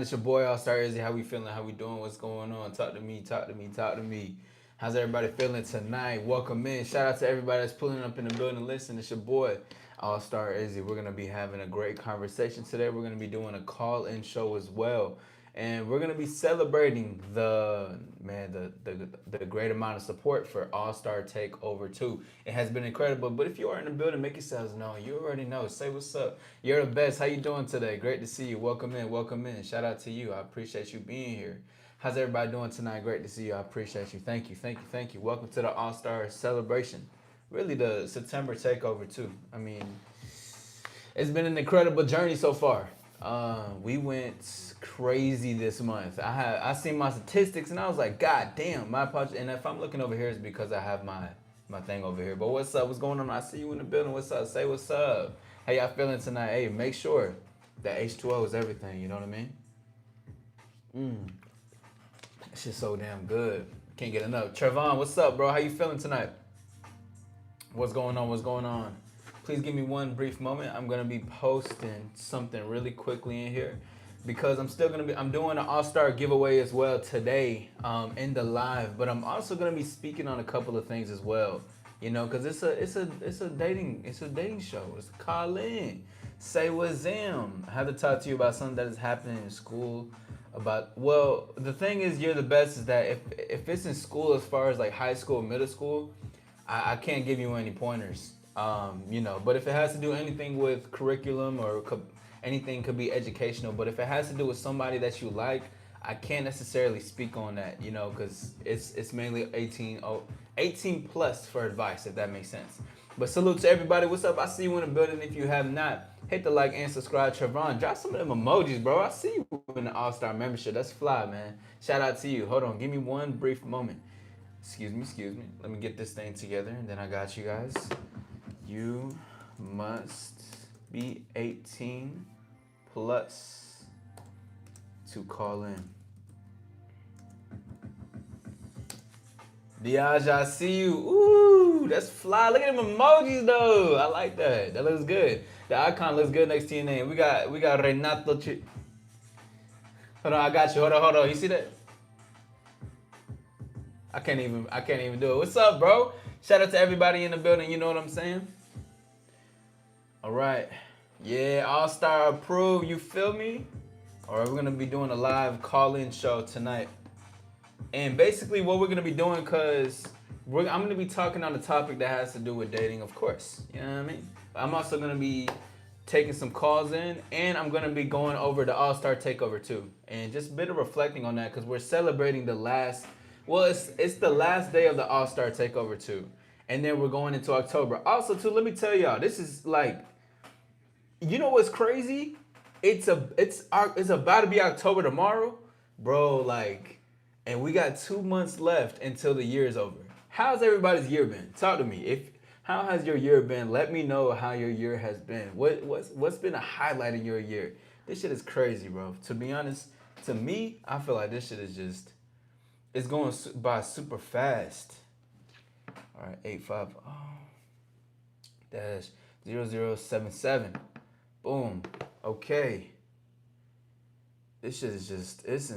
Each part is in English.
It's your boy AllStar Izzy. How we feeling? How we doing? What's going on? Talk to me, talk to me, talk to me. How's everybody feeling tonight? Welcome in. Shout out to everybody that's pulling up in the building. Listen, it's your boy AllStar Izzy. We're gonna be having a great conversation today. We're gonna be doing a call-in show as well. And we're gonna be celebrating the great amount of support for AllStar Takeover 2. It has been incredible. But if you are in the building, make yourselves known. You already know. Say what's up. You're the best. How you doing today? Great to see you. Welcome in. Welcome in. Shout out to you. I appreciate you being here. How's everybody doing tonight? Great to see you. I appreciate you. Thank you. Thank you. Thank you. Welcome to the AllStar celebration. Really, the September Takeover 2. I mean, it's been an incredible journey so far. We went crazy this month. I seen my statistics and I was like, God damn, my punch. And if I'm looking over here, it's because I have my thing over here. But what's up? What's going on? I see you in the building. What's up? Say what's up. How y'all feeling tonight? Hey, make sure that H2O is everything. You know what I mean? That shit's so damn good. Can't get enough. Trevon, what's up, bro? How you feeling tonight? What's going on? What's going on? Please give me one brief moment. I'm gonna be posting something really quickly in here because I'm doing an All-Star giveaway as well today in the live, but I'm also gonna be speaking on a couple of things as well. You know, because it's a dating show. It's a call in. Say what's in. I have to talk to you about something that is happening in school. The thing is, you're the best is that if it's in school as far as like high school, middle school, I can't give you any pointers. But if it has to do anything with curriculum or anything could be educational, but if it has to do with somebody that you like, I can't necessarily speak on that, because it's mainly 18 plus for advice, if that makes sense. But salute to everybody. What's up? I see you in the building. If you have not, hit the like and subscribe. Trevon, drop some of them emojis, bro. I see you in the All-Star membership. That's fly, man. Shout out to you. Hold on. Give me one brief moment. Excuse me. Let me get this thing together, and then I got you guys. You must be 18 plus to call in. Diaj, I see you. Ooh, that's fly. Look at them emojis though. I like that. That looks good. The icon looks good next to your name. We got Renato. Hold on, I got you. Hold on. You see that? I can't even do it. What's up, bro? Shout out to everybody in the building. You know what I'm saying? All right. Yeah, All-Star approved. You feel me? All right, we're going to be doing a live call-in show tonight. And basically what we're going to be doing, because I'm going to be talking on a topic that has to do with dating, of course. You know what I mean? I'm also going to be taking some calls in, and I'm going to be going over the All-Star Takeover too. And just a bit of reflecting on that, because we're celebrating it's the last day of the All-Star Takeover too. And then we're going into October. Also, too, let me tell y'all, this is like, you know what's crazy? It's about to be October tomorrow, bro. Like, and we got 2 months left until the year is over. How's everybody's year been? Talk to me. How has your year been? Let me know how your year has been. What's been a highlight in your year? This shit is crazy, bro. To be honest, to me, I feel like this shit is just it's going by super fast. All right, 850 dash 0077. Boom. Okay. This shit is just it's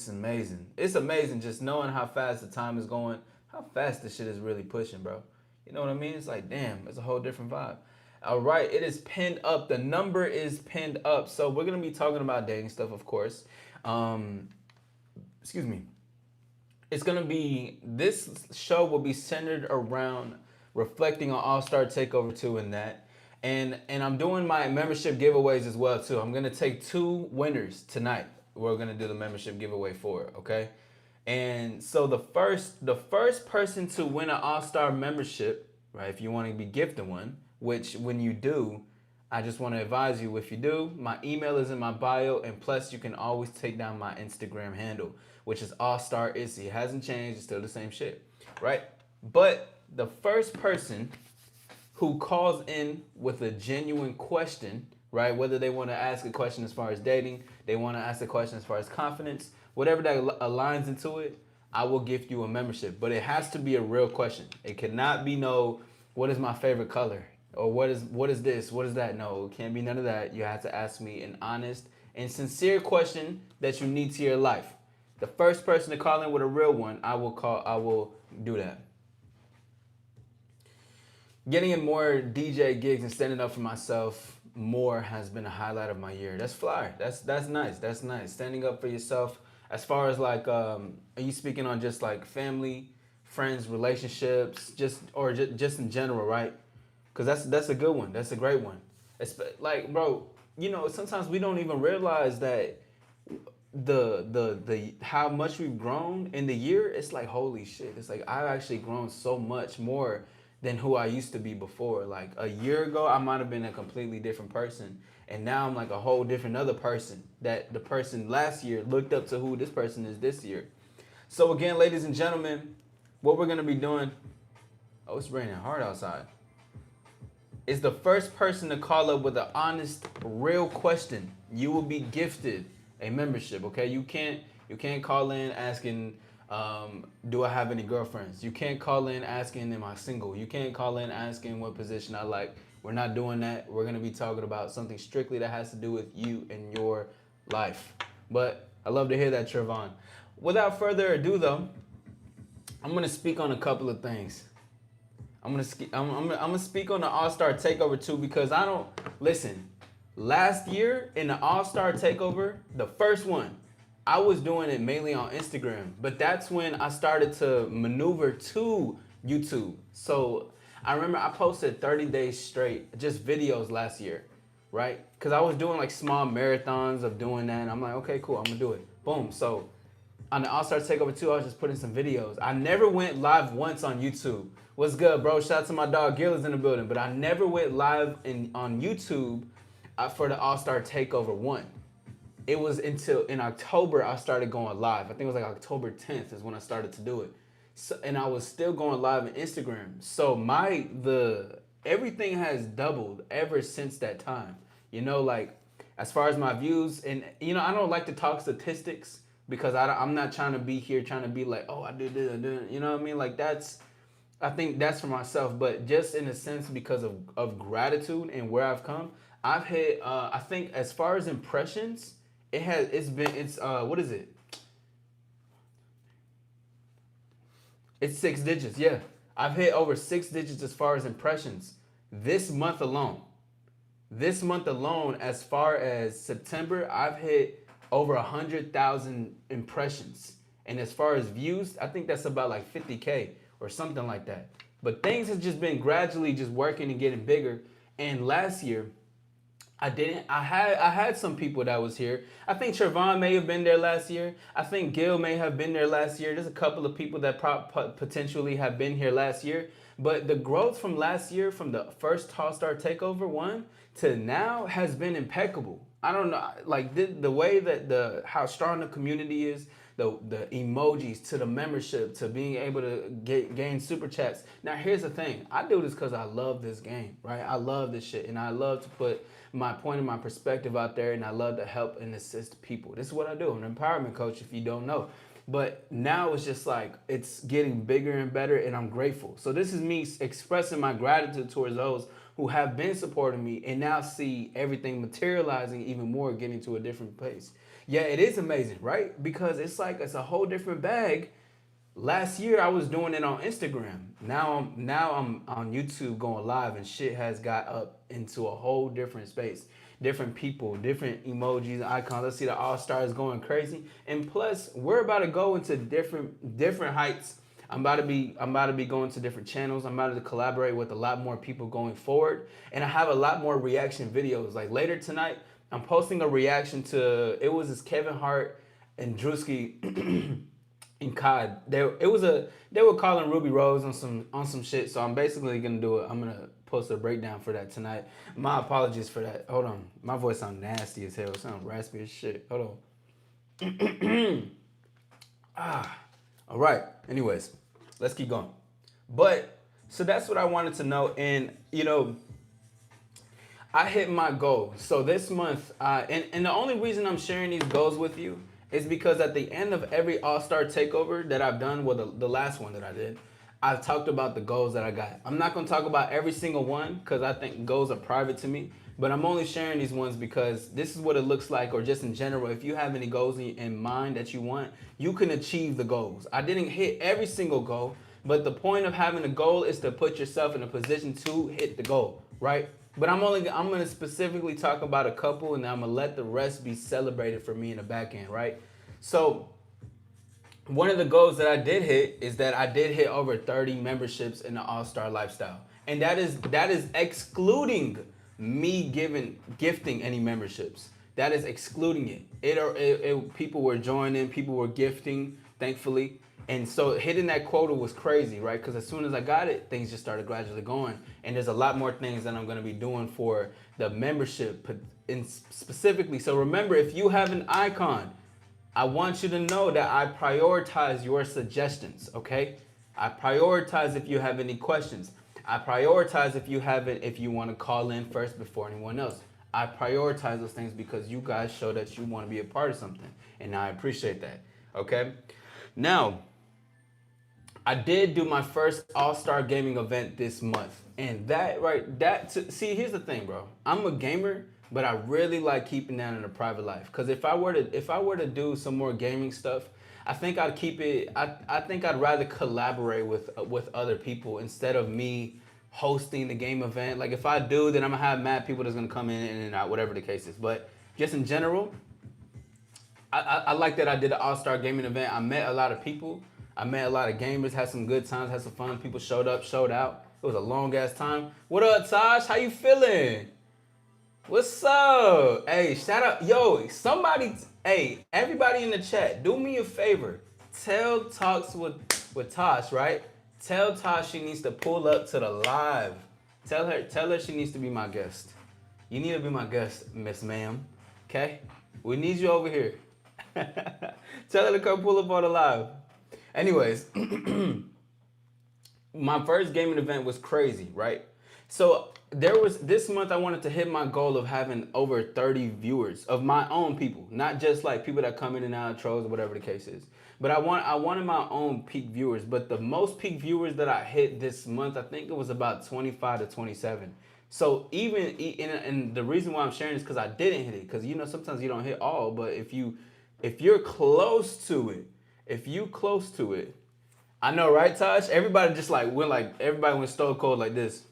amazing. It's amazing just knowing how fast the time is going, how fast this shit is really pushing, bro. You know what I mean? It's like, damn, it's a whole different vibe. All right, it is pinned up. The number is pinned up. So we're gonna be talking about dating stuff, of course. Excuse me. This show will be centered around reflecting on All-Star Takeover 2 and that. And I'm doing my membership giveaways as well too. I'm gonna take 2 winners tonight. We're gonna do the membership giveaway for, okay? And so the first person to win an All-Star membership, right? If you want to be gifted one, which when you do, I just want to advise you, if you do, my email is in my bio, and plus you can always take down my Instagram handle, which is AllStar Izzy. It hasn't changed, it's still the same shit, right? But the first person who calls in with a genuine question, right? Whether they want to ask a question as far as dating, they want to ask a question as far as confidence, whatever that aligns into it, I will gift you a membership. But it has to be a real question. It cannot be no, what is my favorite color? Or what is this? What is that? No, it can't be none of that. You have to ask me an honest and sincere question that you need to your life. The first person to call in with a real one, I will do that. Getting in more DJ gigs and standing up for myself more has been a highlight of my year. That's fly. That's nice. That's nice. Standing up for yourself. As far as like, are you speaking on just like family, friends, relationships, just in general, right? Because that's a good one. That's a great one. It's like, bro, sometimes we don't even realize that the how much we've grown in the year. It's like, holy shit. It's like I've actually grown so much more than who I used to be before. Like a year ago, I might have been a completely different person, and now I'm like a whole different other person. That the person last year looked up to who this person is this year. So again, ladies and gentlemen, what we're gonna be doing. Oh, it's raining hard outside. Is the first person to call up with an honest, real question. You will be gifted a membership. Okay, you can't call in asking, do I have any girlfriends? You can't call in asking, am I single? You can't call in asking what position I like. We're not doing that. We're gonna be talking about something strictly that has to do with you and your life. But I love to hear that, Trevon. Without further ado, though, I'm gonna speak on a couple of things. I'm gonna speak on the AllStar Takeover too, because I don't listen. Last year in the AllStar Takeover, the first one, I was doing it mainly on Instagram, but that's when I started to maneuver to YouTube. So I remember I posted 30 days straight, just videos last year, right? Because I was doing like small marathons of doing that, and I'm like, okay, cool, I'm gonna do it. Boom. So on the AllStar Takeover 2, I was just putting some videos. I never went live once on YouTube. What's good, bro? Shout out to my dog Gil in the building. But I never went live on YouTube for the AllStar Takeover 1. It was until in October I started going live. I think it was like October 10th is when I started to do it. So, and I was still going live on Instagram. So everything has doubled ever since that time. Like as far as my views, and I don't like to talk statistics because I'm not trying to be here trying to be like, oh, I did this, I did. You know what I mean? Like I think that's for myself, but just in a sense because of gratitude and where I've come, I've hit. I think as far as impressions, it's what is it? It's 6 digits. Yeah, I've hit over 6 digits as far as impressions this month alone. This month alone, as far as September, I've hit over 100,000 impressions, and as far as views, I think that's about like 50K. Or something like that. But things have just been gradually just working and getting bigger. And last year, I had some people that was here. I think Trevon may have been there last year. I think Gil may have been there last year. There's a couple of people that potentially have been here last year. But the growth from last year, from the first AllStar Takeover 1 to now, has been impeccable. I don't know, like the way that how strong the community is, the emojis, to the membership, to being able to gain super chats. Now here's the thing, I do this because I love this game, right? I love this shit, and I love to put my point and my perspective out there, and I love to help and assist people. This is what I do. I'm an empowerment coach, if you don't know. But now it's just like it's getting bigger and better, and I'm grateful. So this is me expressing my gratitude towards those who have been supporting me and now see everything materializing even more, getting to a different place. Yeah, it is amazing, right? Because it's like it's a whole different bag. Last year I was doing it on Instagram. Now I'm on YouTube going live, and shit has got up into a whole different space. Different people, different emojis, icons. Let's see, the AllStar is going crazy. And plus, we're about to go into different heights. I'm about to be going to different channels. I'm about to collaborate with a lot more people going forward. And I have a lot more reaction videos. Like later tonight, I'm posting a reaction to, it was this Kevin Hart and Drewski and Cod. They were calling Ruby Rose on some shit. So I'm basically gonna do it. I'm gonna post a breakdown for that tonight. My apologies for that. Hold on. My voice sounds nasty as hell. It sounds raspy as shit. Hold on. All right. Anyways, let's keep going. But so that's what I wanted to know. And I hit my goal. So this month, and the only reason I'm sharing these goals with you is because at the end of every AllStar Takeover that I've done, well, the last one that I did, I've talked about the goals that I got. I'm not going to talk about every single one because I think goals are private to me. But I'm only sharing these ones because this is what it looks like, or just in general. If you have any goals in mind that you want, you can achieve the goals. I didn't hit every single goal, but the point of having a goal is to put yourself in a position to hit the goal, right? But I'm gonna specifically talk about a couple, and I'm gonna let the rest be celebrated for me in the back end, right? So one of the goals that I did hit is that I did hit over 30 memberships in the AllStar lifestyle. And that is excluding me gifting any memberships. That is excluding it. People were joining, people were gifting, thankfully. And so hitting that quota was crazy, right? Because as soon as I got it, things just started gradually going. And there's a lot more things that I'm going to be doing for the membership specifically. So remember, if you have an icon, I want you to know that I prioritize your suggestions, okay? I prioritize if you have any questions. I prioritize if you want to call in first before anyone else. I prioritize those things because you guys show that you want to be a part of something, and I appreciate that, okay? Now, I did do my first All-Star gaming event this month, and see, here's the thing, bro. I'm a gamer, but I really like keeping that in a private life. Because if I were to do some more gaming stuff, I think I'd keep it. I think I'd rather collaborate with other people instead of me hosting the game event. Like if I do, then I'm gonna have mad people that's gonna come in and out, whatever the case is. But just in general, I like that I did an All-Star gaming event. I met a lot of people. I met a lot of gamers, had some good times, had some fun. People showed up, showed out. It was a long ass time. What up, Taj? How you feeling? What's up? Hey, shout out. Yo, everybody in the chat, do me a favor. Tell Talks with Tosh, right? Tell Tosh she needs to pull up to the live. Tell her she needs to be my guest. You need to be my guest, Miss Ma'am. Okay? We need you over here. Tell her to come pull up on the live. Anyways, my first gaming event was crazy, right? So this month I wanted to hit my goal of having over 30 viewers of my own people, not just like people that come in and out, trolls or whatever the case is. But I wanted my own peak viewers. But the most peak viewers that I hit this month, I think it was about 25 to 27. So and the reason why I'm sharing is because I didn't hit it. Because sometimes you don't hit all, but if you're close to it, I know, right, Taj? Everybody just everybody went stone cold like this.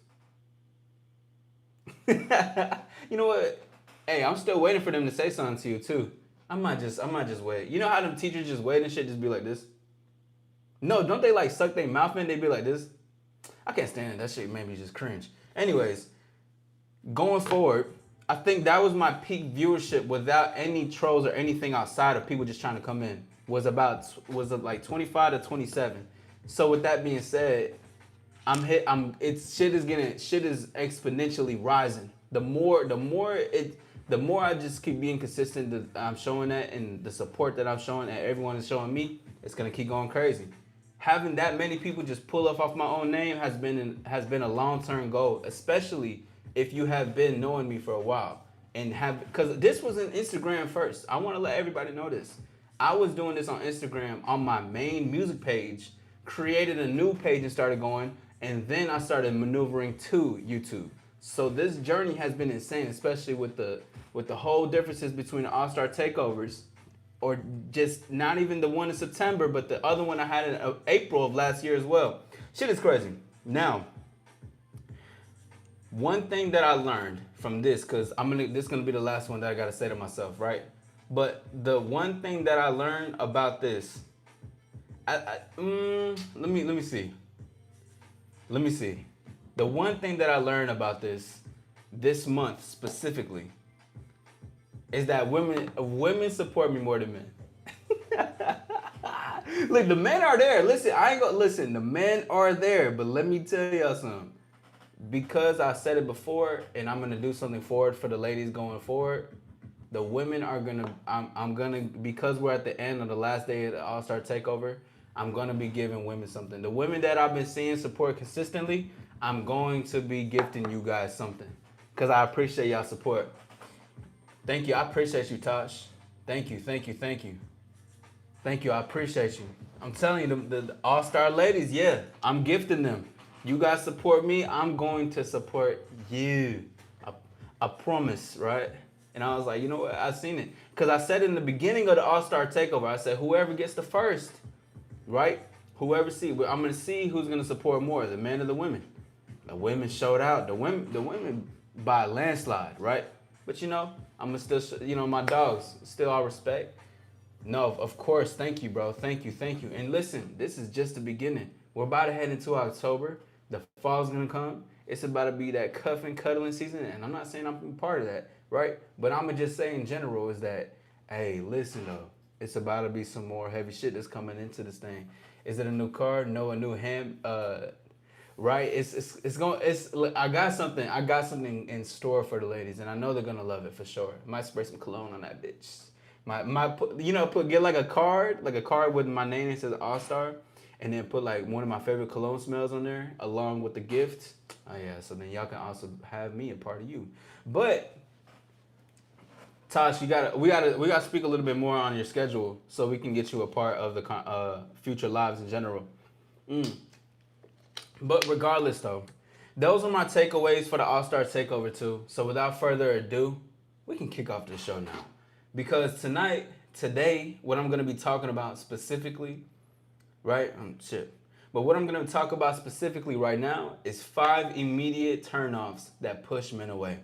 You know what? Hey, I'm still waiting for them to say something to you too. I might just wait. You know how them teachers just wait and shit, just be like this? No, don't they suck their mouth in? They be like this. I can't stand it. That shit made me just cringe. Anyways, going forward, I think that was my peak viewership without any trolls or anything outside of people just trying to come in. Was like 25 to 27. So with that being said, shit is exponentially rising. The more I just keep being consistent that I'm showing that, and the support that I'm showing and everyone is showing me, it's gonna keep going crazy. Having that many people just pull up off my own name has been a long-term goal, especially if you have been knowing me for a while because this was an Instagram first. I want to let everybody know this. I was doing this on Instagram on my main music page, created a new page and started going, and then I started maneuvering to YouTube. So this journey has been insane, especially with the whole differences between the All-Star Takeovers, or just not even the one in September, but the other one I had in April of last year as well. Shit is crazy. Now, one thing that I learned from this, because this is gonna be the last one that I gotta say to myself, right? But the one thing that I learned about this, let me see. The one thing that I learned about this month specifically, is that women support me more than men. Look, the men are there. Listen, the men are there, but let me tell y'all something. Because I said it before, and I'm gonna do something forward for the ladies going forward, the women are because we're at the end of the last day of the All-Star Takeover, I'm gonna be giving women something. The women that I've been seeing support consistently, I'm going to be gifting you guys something. Because I appreciate y'all support. Thank you. I appreciate you, Tosh. Thank you. I appreciate you. I'm telling you, the All-Star ladies, yeah, I'm gifting them. You guys support me, I'm going to support you. I promise, right? And I was like, you know what? I seen it. Because I said in the beginning of the All-Star Takeover, I said, whoever gets the first, right? Whoever see, I'm going to see who's going to support more, the men or the women. The women showed out. The women by a landslide, right? But you know, I'm going to still, you know, my dogs, still all respect. No, of course. Thank you, bro. Thank you. Thank you. And listen, this is just the beginning. We're about to head into October. The fall's going to come. It's about to be that cuffing, cuddling season. And I'm not saying I'm part of that, right? But I'm going to just say in general is that, hey, listen, though. It's about to be some more heavy shit that's coming into this thing. Is it a new car? No, a new ham. Right? It's going. I got something in store for the ladies, and I know they're gonna love it for sure. Might spray some cologne on that bitch. You know, get like a card with my name that says AllStar, and then put like one of my favorite cologne smells on there along with the gift. Oh yeah, so then y'all can also have me a part of you. But Tosh, we gotta speak a little bit more on your schedule so we can get you a part of the future lives in general. But regardless, though, those are my takeaways for the All-Star Takeover 2. So without further ado, we can kick off the show now. Because today, what I'm going to be talking about specifically, right? Shit. But what I'm going to talk about specifically right now is 5 immediate turnoffs that push men away.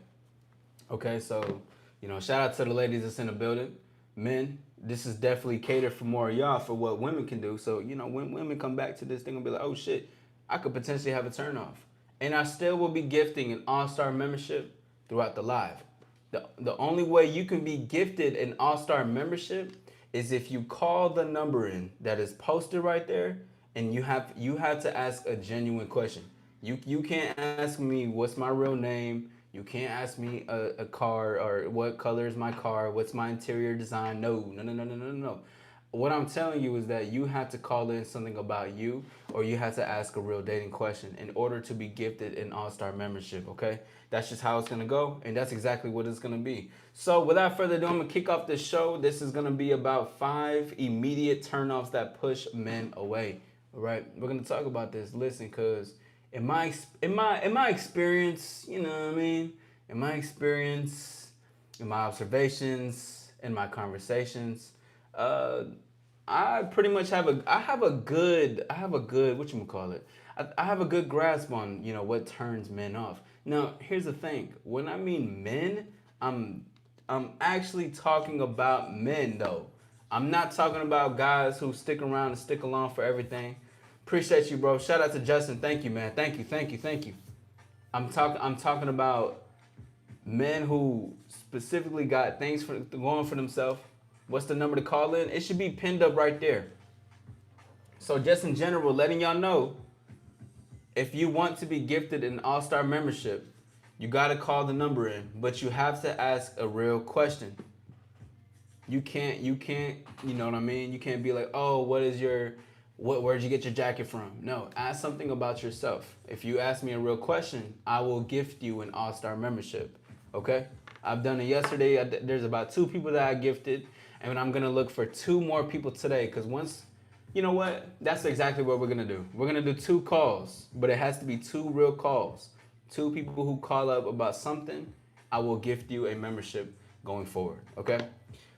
Okay, so, you know, shout out to the ladies that's in the building. Men, this is definitely catered for more of y'all for what women can do. So, you know, when women come back to this, they're going to be like, oh shit, I could potentially have a turnoff. And I still will be gifting an All-Star membership throughout the live. The only way you can be gifted an All-Star membership is if you call the number in that is posted right there, and you have to ask a genuine question. You can't ask me what's my real name. You can't ask me a car or what color is my car, what's my interior design. No. What I'm telling you is that you have to call in something about you, or you have to ask a real dating question in order to be gifted an All-Star membership, okay? That's just how it's going to go, and that's exactly what it's going to be. So without further ado, I'm going to kick off this show. This is going to be about 5 immediate turnoffs that push men away, all right? We're going to talk about this. Listen, because in my experience, you know what I mean? In my experience, in my observations, in my conversations, I pretty much have a good whatchamacallit. I have a good grasp on, you know, what turns men off. Now, here's the thing. When I mean men, I'm actually talking about men though. I'm not talking about guys who stick around and stick along for everything. Appreciate you, bro. Shout out to Justin. Thank you, man. Thank you. I'm talking about men who specifically got things going for themselves. What's the number to call in? It should be pinned up right there. So just in general, letting y'all know, if you want to be gifted an All-Star membership, you got to call the number in, but you have to ask a real question. You can't, you know what I mean? You can't be like, oh, where'd you get your jacket from? No, ask something about yourself. If you ask me a real question, I will gift you an All-Star membership, okay? I've done it yesterday. There's about 2 people that I gifted, and I'm gonna look for 2 more people today, because you know what? That's exactly what we're gonna do. We're gonna do 2 calls, but it has to be 2 real calls. 2 people who call up about something, I will gift you a membership going forward, okay?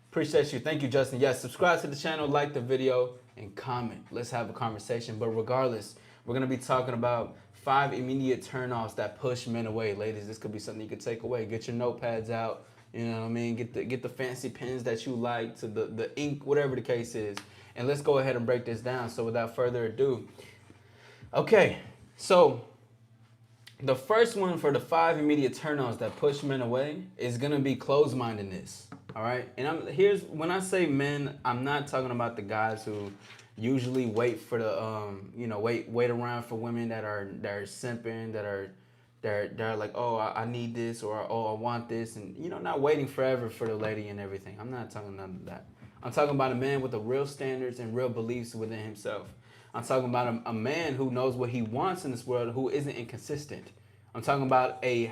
Appreciate you. Thank you, Justin. Yes, subscribe to the channel, like the video, and comment. Let's have a conversation. But regardless, we're going to be talking about 5 immediate turnoffs that push men away. Ladies, this could be something you could take away. Get your notepads out. You know what I mean? Get the fancy pens that you like, to the ink, whatever the case is. And let's go ahead and break this down. So without further ado. Okay, so the first one for the 5 immediate turnoffs that push men away is going to be closed-mindedness. All right, and when I say men, I'm not talking about the guys who usually wait for the wait around for women that are simping, they're like, oh, I need this, or oh, I want this, and you know, not waiting forever for the lady and everything. I'm not talking none of that. I'm talking about a man with the real standards and real beliefs within himself. I'm talking about a man who knows what he wants in this world, who isn't inconsistent. I'm talking about a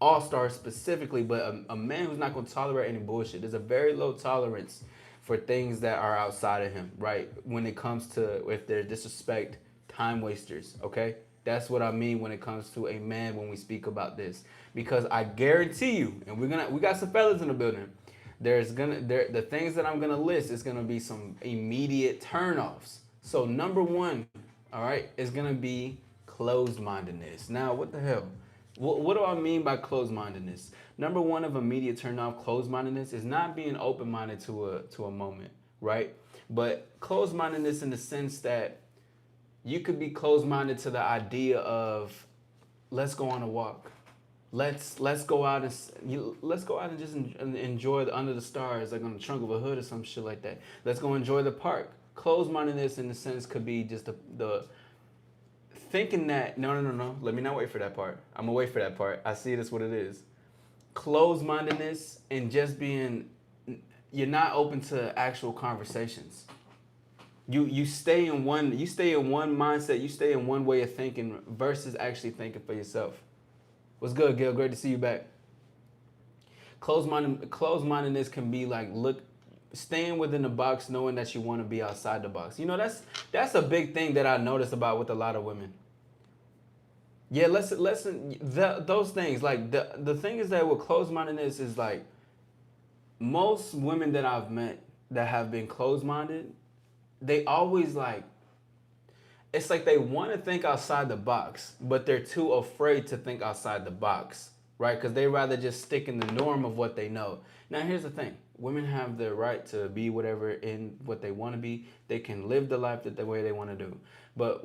All-Star specifically, but a man who's not going to tolerate any bullshit. There's a very low tolerance for things that are outside of him, right? When it comes to if there's disrespect, time wasters, okay? That's what I mean when it comes to a man when we speak about this. Because I guarantee you, and we got some fellas in the building. The things that I'm gonna list is gonna be some immediate turnoffs. So number one, all right, is gonna be closed-mindedness. Now, what the hell? What do I mean by closed-mindedness? Number one of immediate turnoff, closed-mindedness, is not being open-minded to a moment, right? But closed-mindedness in the sense that you could be closed-minded to the idea of let's go on a walk. Let's go out and let's go out and just enjoy the under the stars, like on the trunk of a hood or some shit like that. Let's go enjoy the park. Closed-mindedness in the sense could be just the thinking that no. Let me not wait for that part. I'm gonna wait for that part. I see this what it is. Closed-mindedness and just being you're not open to actual conversations. You stay in one mindset, you stay in one way of thinking versus actually thinking for yourself. What's good, Gil? Great to see you back. Closed-mindedness can be like staying within the box, knowing that you want to be outside the box. You know, that's a big thing that I notice about with a lot of women. Yeah, those things. Like the thing is that with closed-mindedness is like most women that I've met that have been closed-minded, they always like it's like they want to think outside the box, but they're too afraid to think outside the box, right? Because they rather just stick in the norm of what they know. Now, here's the thing. Women have the right to be whatever in what they want to be. They can live the life that the way they want to do. But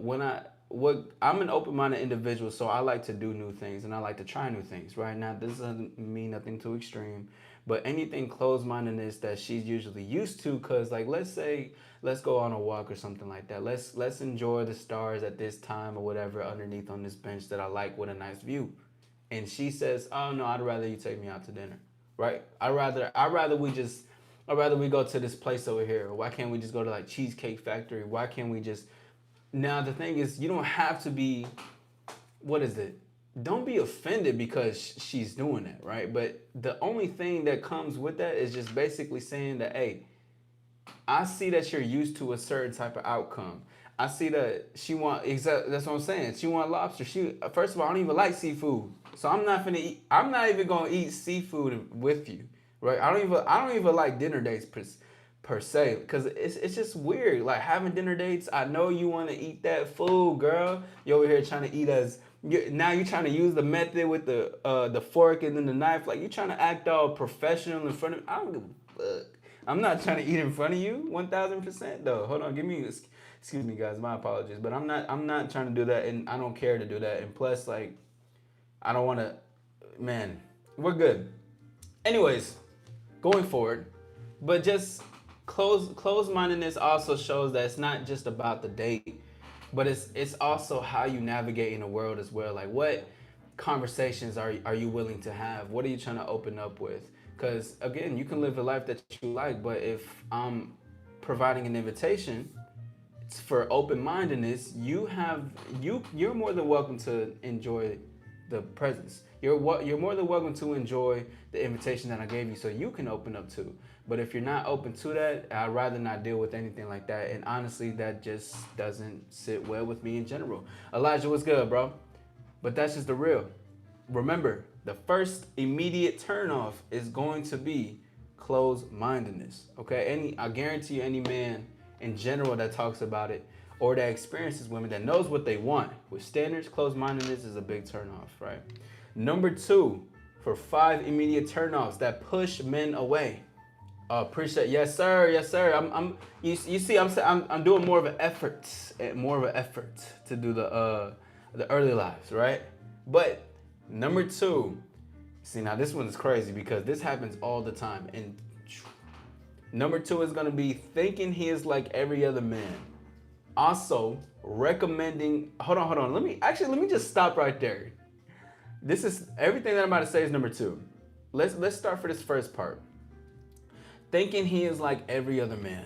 I'm an open-minded individual, so I like to do new things and I like to try new things, right? Now, this doesn't mean nothing too extreme, but anything closed-mindedness that she's usually used to, because like let's go on a walk or something like that. Let's enjoy the stars at this time or whatever underneath on this bench that I like with a nice view. And she says, "Oh no, I'd rather you take me out to dinner." Right? I'd rather we go to this place over here. Why can't we just go to like Cheesecake Factory? Why can't we just Now the thing is you don't have to be what is it? Don't be offended because she's doing that, right? But the only thing that comes with that is just basically saying that, hey, I see that you're used to a certain type of outcome. I see that that's what I'm saying. She want lobster. First of all, I don't even like seafood. So I'm not even gonna eat seafood with you. Right? I don't even like dinner dates per se. Cause it's just weird. Like having dinner dates, I know you wanna eat that food, girl. You over here trying to eat now you're trying to use the method with the fork and then the knife. Like you're trying to act all professional in front of me. I don't give a fuck. I'm not trying to eat in front of you, 1,000% though. Hold on, excuse me, guys, my apologies, but I'm not trying to do that, and I don't care to do that. And plus, like, I don't want to, man, we're good. Anyways, going forward, but just closed-mindedness also shows that it's not just about the date, but it's also how you navigate in the world as well. Like, what conversations are you willing to have? What are you trying to open up with? Because again, you can live a life that you like, but if I'm providing an invitation for open-mindedness, you're more than welcome to enjoy the presence. You're more than welcome to enjoy the invitation that I gave you, so you can open up to. But if you're not open to that, I'd rather not deal with anything like that. And honestly, that just doesn't sit well with me in general. Elijah, what's good, bro? But that's just the real. Remember, the first immediate turnoff is going to be closed-mindedness. Okay, I guarantee you, any man in general that talks about it or that experiences women that knows what they want with standards, closed-mindedness is a big turnoff, right? Number 2, for 5 immediate turnoffs that push men away. Appreciate, yes sir. You see, I'm doing more of an effort to do the early lives, right? But number 2, see now this one is crazy because this happens all the time. And number 2 is gonna be thinking he is like every other man. Also recommending. Hold on. Let me just stop right there. This is everything that I'm about to say is number 2. Let's start for this first part. Thinking he is like every other man.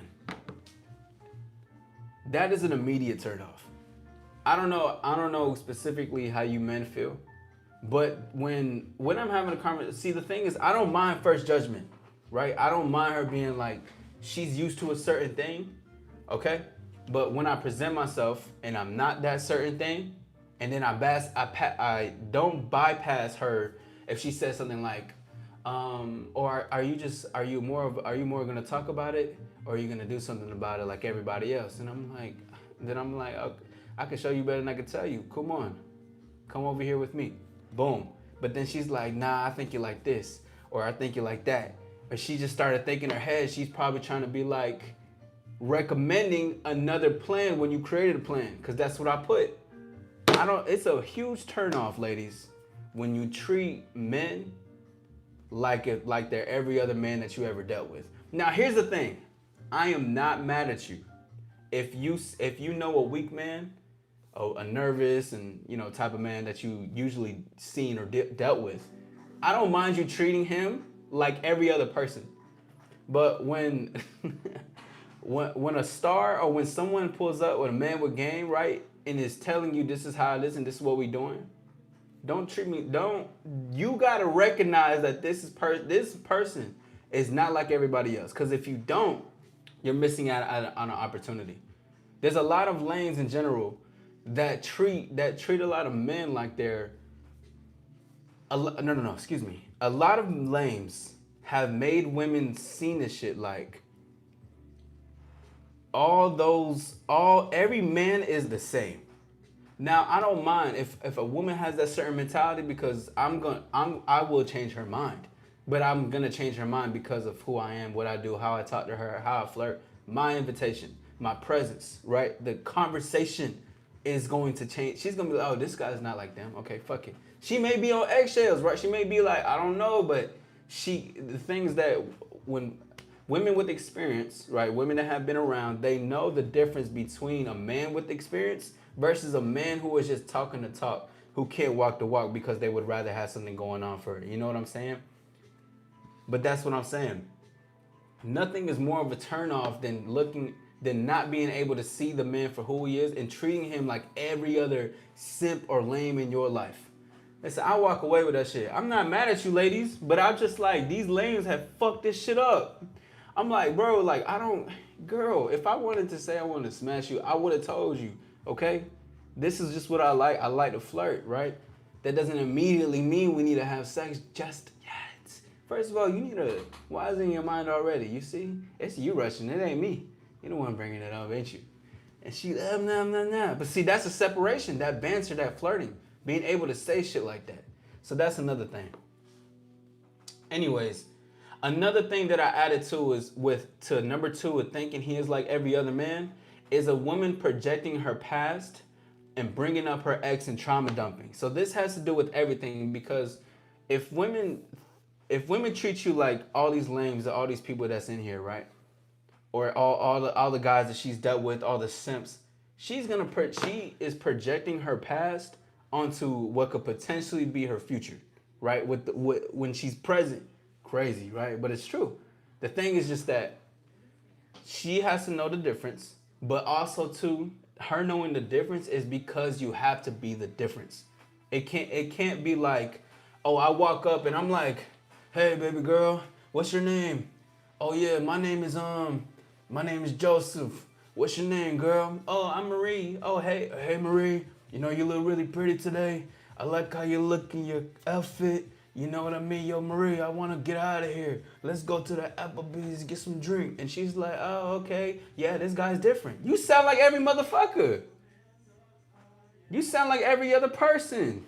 That is an immediate turnoff. I don't know specifically how you men feel, but when I'm having a conversation, see the thing is I don't mind first judgment, right? I don't mind her being like she's used to a certain thing, okay? But when I present myself and I'm not that certain thing, and then I don't bypass her if she says something like, or are you more gonna talk about it, or are you gonna do something about it like everybody else? And I'm like, okay, I can show you better than I can tell you. Come on, come over here with me. Boom. But then she's like, nah, I think you like this, or I think you like that. But she just started thinking in her head, she's probably trying to be like recommending another plan when you created a plan, because that's what I put. It's a huge turnoff, ladies, when you treat men like they're every other man that you ever dealt with. Now, here's the thing. I am not mad at you. If you know a weak man, a nervous and type of man that you usually seen or dealt with, I don't mind you treating him like every other person. But when when a star or when someone pulls up with a man with game, right, and is telling you this is how it is and this is what we doing, you gotta recognize that this person is not like everybody else. Because if you don't, you're missing out on an opportunity. There's a lot of lanes in general that treat a lot of men like they're no, excuse me. A lot of lames have made women seen this shit like every man is the same. Now, I don't mind if a woman has that certain mentality, because I will change her mind. But I'm gonna change her mind because of who I am, what I do, how I talk to her, how I flirt, my invitation, my presence, right? The conversation is going to change. She's gonna be like, oh, this guy's not like them. Okay, fuck it. She may be on eggshells, right? She may be like, I don't know, but the things that when women with experience, right? Women that have been around, they know the difference between a man with experience versus a man who is just talking the talk, who can't walk the walk because they would rather have something going on for her. You know what I'm saying? But that's what I'm saying. Nothing is more of a turnoff than not being able to see the man for who he is and treating him like every other simp or lame in your life. Listen, I walk away with that shit. I'm not mad at you, ladies, but I'm just like, these lames have fucked this shit up. I'm like, bro, like, girl, if I wanted to say I wanted to smash you, I would have told you, okay? This is just what I like. I like to flirt, right? That doesn't immediately mean we need to have sex just yet. First of all, you need to, why is it in your mind already? You see? It's you rushing, it ain't me. You're the one bringing it up, ain't you? And she, nah. But see, that's a separation, that banter, that flirting, being able to say shit like that. So that's another thing. Anyways, another thing that I added to number 2 with thinking he is like every other man is a woman projecting her past and bringing up her ex and trauma dumping. So this has to do with everything, because if women treat you like all these lames, all these people that's in here, right? Or all the guys that she's dealt with, all the simps, she is projecting her past onto what could potentially be her future, right? When she's present. Crazy, right? But it's true. The thing is just that she has to know the difference, but also too, her knowing the difference is because you have to be the difference. It can't be like, oh, I walk up and I'm like, hey baby girl, what's your name? Oh yeah, my name is Joseph. What's your name, girl? Oh, I'm Marie. Oh, hey Marie. You know, you look really pretty today. I like how you look in your outfit. You know what I mean? Yo, Marie, I want to get out of here. Let's go to the Applebee's, get some drink. And she's like, oh, okay. Yeah, this guy's different. You sound like every motherfucker. You sound like every other person.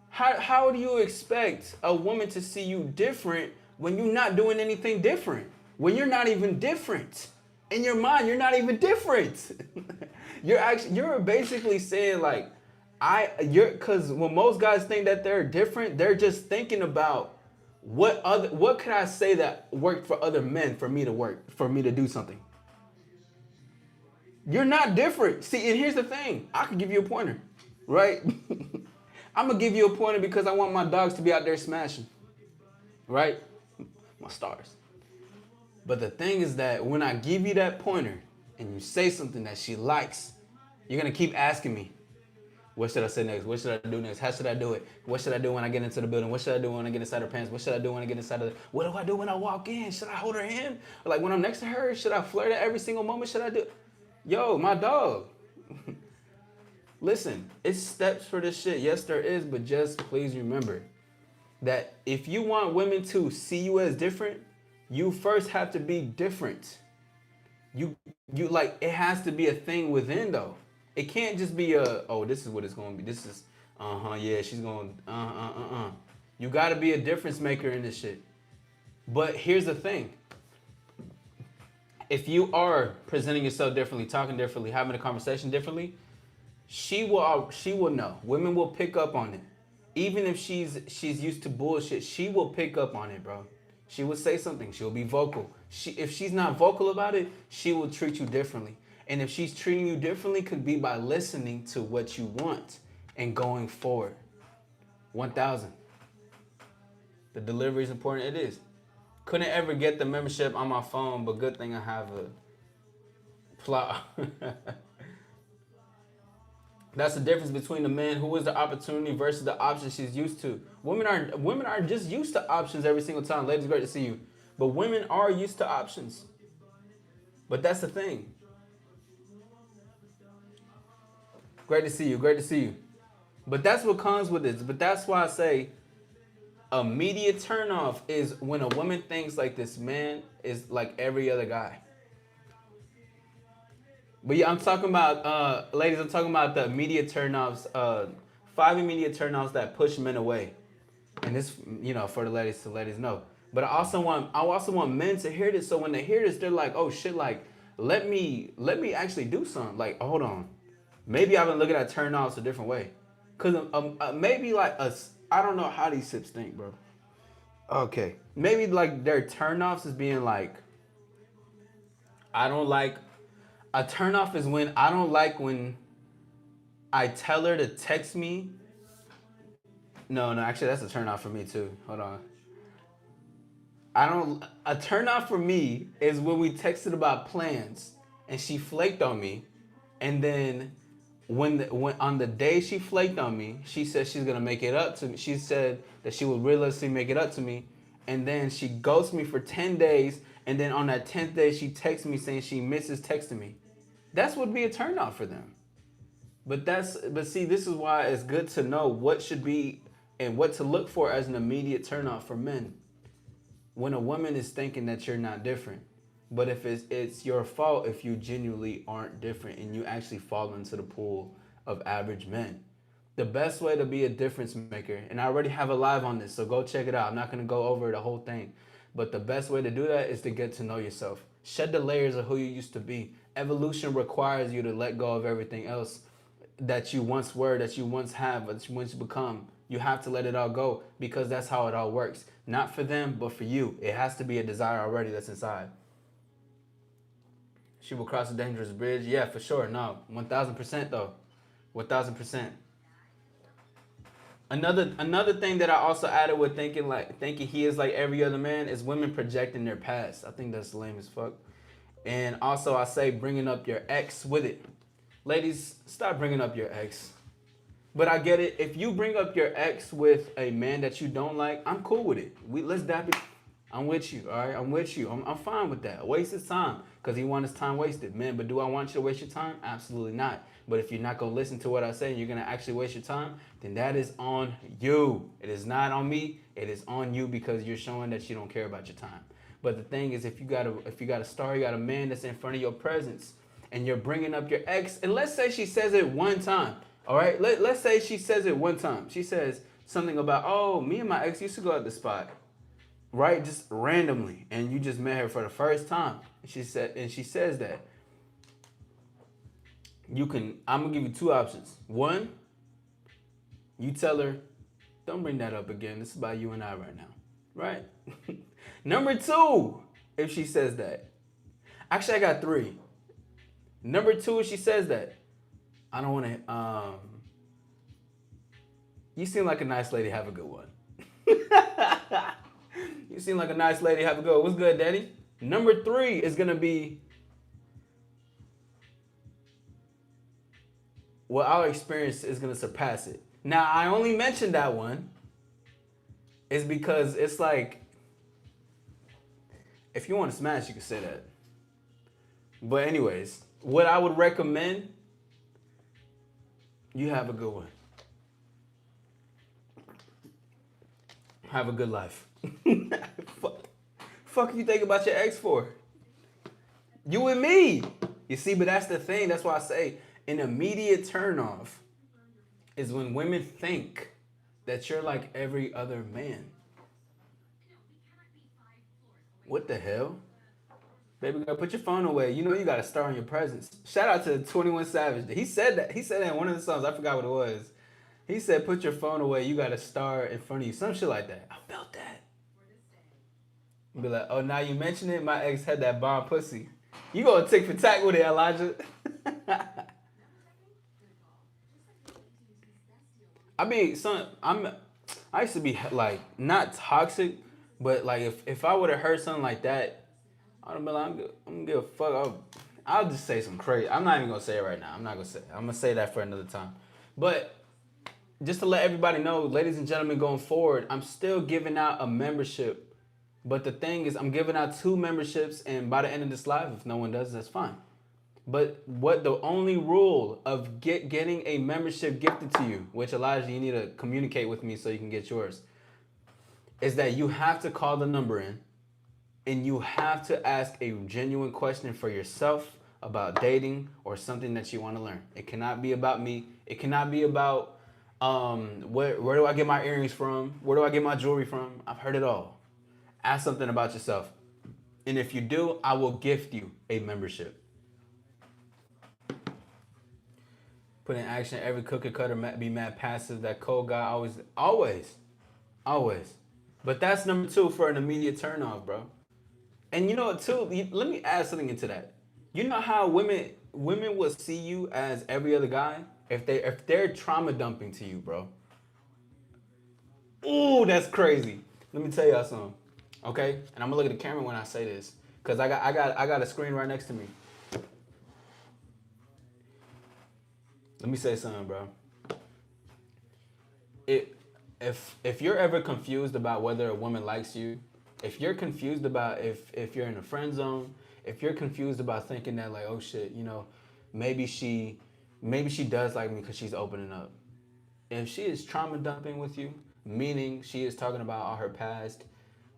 How do you expect a woman to see you different when you're not doing anything different? When you're not even different. In your mind, you're not even different. You're basically saying like, because when most guys think that they're different, they're just thinking about what could I say that worked for other men for me to do something. You're not different. See, and here's the thing. I could give you a pointer, right? I'm going to give you a pointer because I want my dogs to be out there smashing, right? My stars. But the thing is that when I give you that pointer and you say something that she likes, you're going to keep asking me, what should I say next? What should I do next? How should I do it? What should I do when I get into the building? What should I do when I get inside her pants? What should I do when I get inside what do I do when I walk in? Should I hold her hand? Or like when I'm next to her, should I flirt at every single moment? Should I do? Yo, my dog. Listen, it's steps for this shit. Yes, there is, but just please remember that if you want women to see you as different, you first have to be different. You you like it has to be a thing within though. It can't just be a oh this is what it's gonna be. This is yeah she's going You got to be a difference maker in this shit. But here's the thing: if you are presenting yourself differently, talking differently, having a conversation differently, she will know. Women will pick up on it. Even if she's used to bullshit, she will pick up on it, bro. She will say something. She'll be vocal. If she's not vocal about it, she will treat you differently. And if she's treating you differently, could be by listening to what you want and going forward. 1,000. The delivery is important. It is. Couldn't ever get the membership on my phone, but good thing I have a plot. That's the difference between the man who is the opportunity versus the option she's used to. Women are just used to options every single time. Ladies, great to see you. But women are used to options. But that's the thing. Great to see you. Great to see you. But that's what comes with it. But that's why I say immediate turnoff is when a woman thinks like this man is like every other guy. But yeah, I'm talking about, ladies, I'm talking about the immediate turnoffs, 5 immediate turnoffs that push men away. And this, for the ladies to ladies know. But I also want men to hear this. So when they hear this, they're like, oh shit, like, let me actually do something. Like, hold on. Maybe I've been looking at turnoffs a different way. Cause maybe like I don't know how these sips think, bro. Okay. Maybe like their turnoffs is being like, I don't like, a turnoff is when I don't like when I tell her to text me. No, actually that's a turnoff for me too. Hold on. A turnoff for me is when we texted about plans and she flaked on me, and then when on the day she flaked on me, she said she's gonna make it up to me. She said that she would realistically make it up to me, and then she ghosts me for 10 days, and then on that 10th day she texts me saying she misses texting me. That's would be a turnoff for them. But see, this is why it's good to know what should be and what to look for as an immediate turnoff for men. When a woman is thinking that you're not different, but if it's your fault if you genuinely aren't different and you actually fall into the pool of average men. The best way to be a difference maker, and I already have a live on this, so go check it out. I'm not gonna go over the whole thing, but the best way to do that is to get to know yourself. Shed the layers of who you used to be. Evolution requires you to let go of everything else that you once were, that you once have, that you once become. You have to let it all go because that's how it all works. Not for them, but for you. It has to be a desire already that's inside. She will cross a dangerous bridge. Yeah, for sure. No, 1,000% though. 1,000%. Another thing that I also added with thinking he is like every other man is women projecting their past. I think that's lame as fuck. And also I say bringing up your ex with it. Ladies, stop bringing up your ex. But I get it. If you bring up your ex with a man that you don't like, I'm cool with it. Let's dap it. I'm with you, all right? I'm with you. I'm fine with that. Waste his time because he wants his time wasted. Man, but do I want you to waste your time? Absolutely not. But if you're not going to listen to what I say and you're going to actually waste your time, then that is on you. It is not on me. It is on you because you're showing that you don't care about your time. But the thing is, if you got a star, you got a man that's in front of your presence and you're bringing up your ex, and let's say she says it one time, all right? Let's say she says it one time. She says something about, oh, me and my ex used to go at the spot. Right, just randomly, and you just met her for the first time. She says that I'm gonna give you two options. One, you tell her, don't bring that up again. This is about you and I right now, right? Number two, if she says that, actually I got three. Number two, if she says that, I don't want to. You seem like a nice lady. Have a good one. You seem like a nice lady. Have a go. What's good, Daddy? Number three is going to be what our experience is going to surpass it. Now, I only mentioned that one is because it's like, if you want to smash, you can say that. But anyways, what I would recommend You have a good one. Have a good life. fuck, fuck you think about your ex for? You and me. You see, but that's the thing. That's why I say an immediate turnoff is when women think that you're like every other man. What the hell? Baby girl, put your phone away. You know you got a star in your presence. Shout out to 21 Savage. He said that. He said that in one of the songs. I forgot what it was. He said, put your phone away. You got a star in front of you. Some shit like that. I felt that. Be like, oh, now you mention it. My ex had that bomb pussy. You gonna tick for tack with it, Elijah. I mean, son, I used to be like not toxic, but like if I would have heard something like that, I'd be like, I'm gonna give a fuck. I'll just say some crazy. I'm not even gonna say it right now. I'm not gonna say it. I'm gonna say that for another time. But just to let everybody know, ladies and gentlemen, going forward, I'm still giving out a membership. But the thing is, I'm giving out 2 memberships, and by the end of this live, if no one does, that's fine. But what the only rule of getting a membership gifted to you, which Elijah, you need to communicate with me so you can get yours, is that you have to call the number in and you have to ask a genuine question for yourself about dating or something that you want to learn. It cannot be about me. It cannot be about where do I get my earrings from? Where do I get my jewelry from? I've heard it all. Ask something about yourself. And if you do, I will gift you a membership. Put in action every cookie cutter be mad passive. That cold guy always. But that's number 2 for an immediate turn off, bro. And you know what too? Let me add something into that. You know how women will see you as every other guy if they're trauma dumping to you, bro. Ooh, that's crazy. Let me tell y'all something, okay? And I'm gonna look at the camera when I say this, cause I got a screen right next to me. Let me say something, bro. It if you're ever confused about whether a woman likes you, if you're confused about if you're in a friend zone, if you're confused about thinking that like, oh shit, you know, maybe she does like me because she's opening up. If she is trauma dumping with you, meaning she is talking about all her past,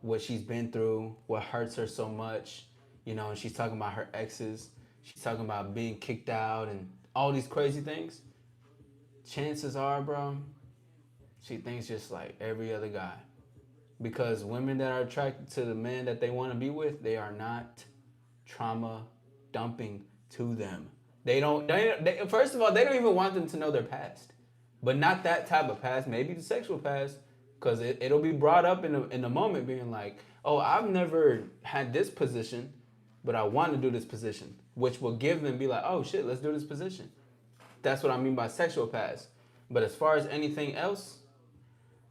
what she's been through, what hurts her so much, you know, and she's talking about her exes, she's talking about being kicked out and all these crazy things, chances are, bro, she thinks just like every other guy. Because women that are attracted to the man that they want to be with, they are not trauma dumping to them. First of all, they don't even want them to know their past. But not that type of past, maybe the sexual past. Because it'll be brought up in the moment being like, oh, I've never had this position, but I want to do this position. Which will give them be like, oh shit, let's do this position. That's what I mean by sexual past. But as far as anything else,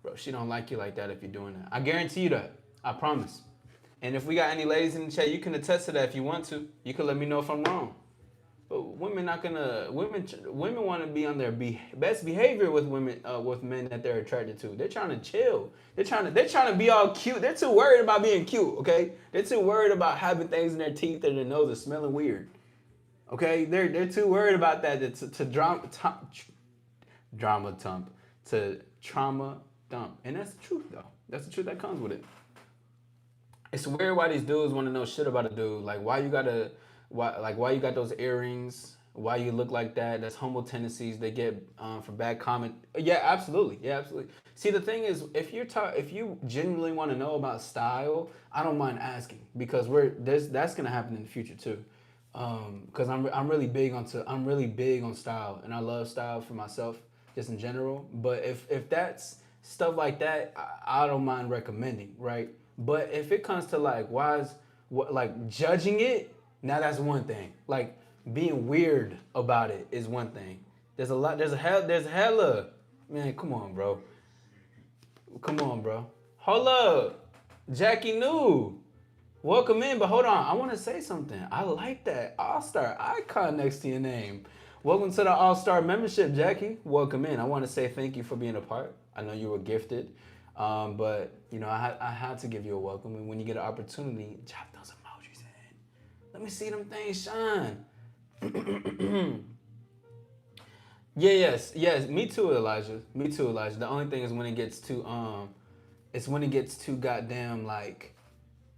bro, she don't like you like that if you're doing that. I guarantee you that. I promise. And if we got any ladies in the chat, you can attest to that if you want to. You can let me know if I'm wrong. But women not gonna women want to be on their best behavior with with men that they're attracted to. They're trying to chill. They're trying to be all cute. They're too worried about being cute. Okay, they're too worried about having things in their teeth and their nose are smelling weird. Okay, they're too worried about that to drama dump to trauma dump, and that's the truth though. That's the truth that comes with it. It's weird why these dudes want to know shit about a dude. Like why you got those earrings? Why you look like that? That's homo tendencies they get for bad comment. Yeah, absolutely. Yeah, absolutely. See, the thing is, if you genuinely want to know about style, I don't mind asking because that's gonna happen in the future too. Because I'm really big on style and I love style for myself just in general. But if that's stuff like that, I don't mind recommending, right? But if it comes to like like judging it, now that's one thing. Like being weird about it is one thing. There's hella, man. Come on, bro. Come on, bro. Hold up, Jackie New. Welcome in, but hold on. I want to say something. I like that AllStar icon next to your name. Welcome to the AllStar membership, Jackie. Welcome in. I want to say thank you for being a part. I know you were gifted, but you know I had to give you a welcome. And when you get an opportunity, drop those emojis in. Let me see them things shine. Yeah, yes. Me too, Elijah. Me too, Elijah. The only thing is when it gets too it's when it gets too goddamn like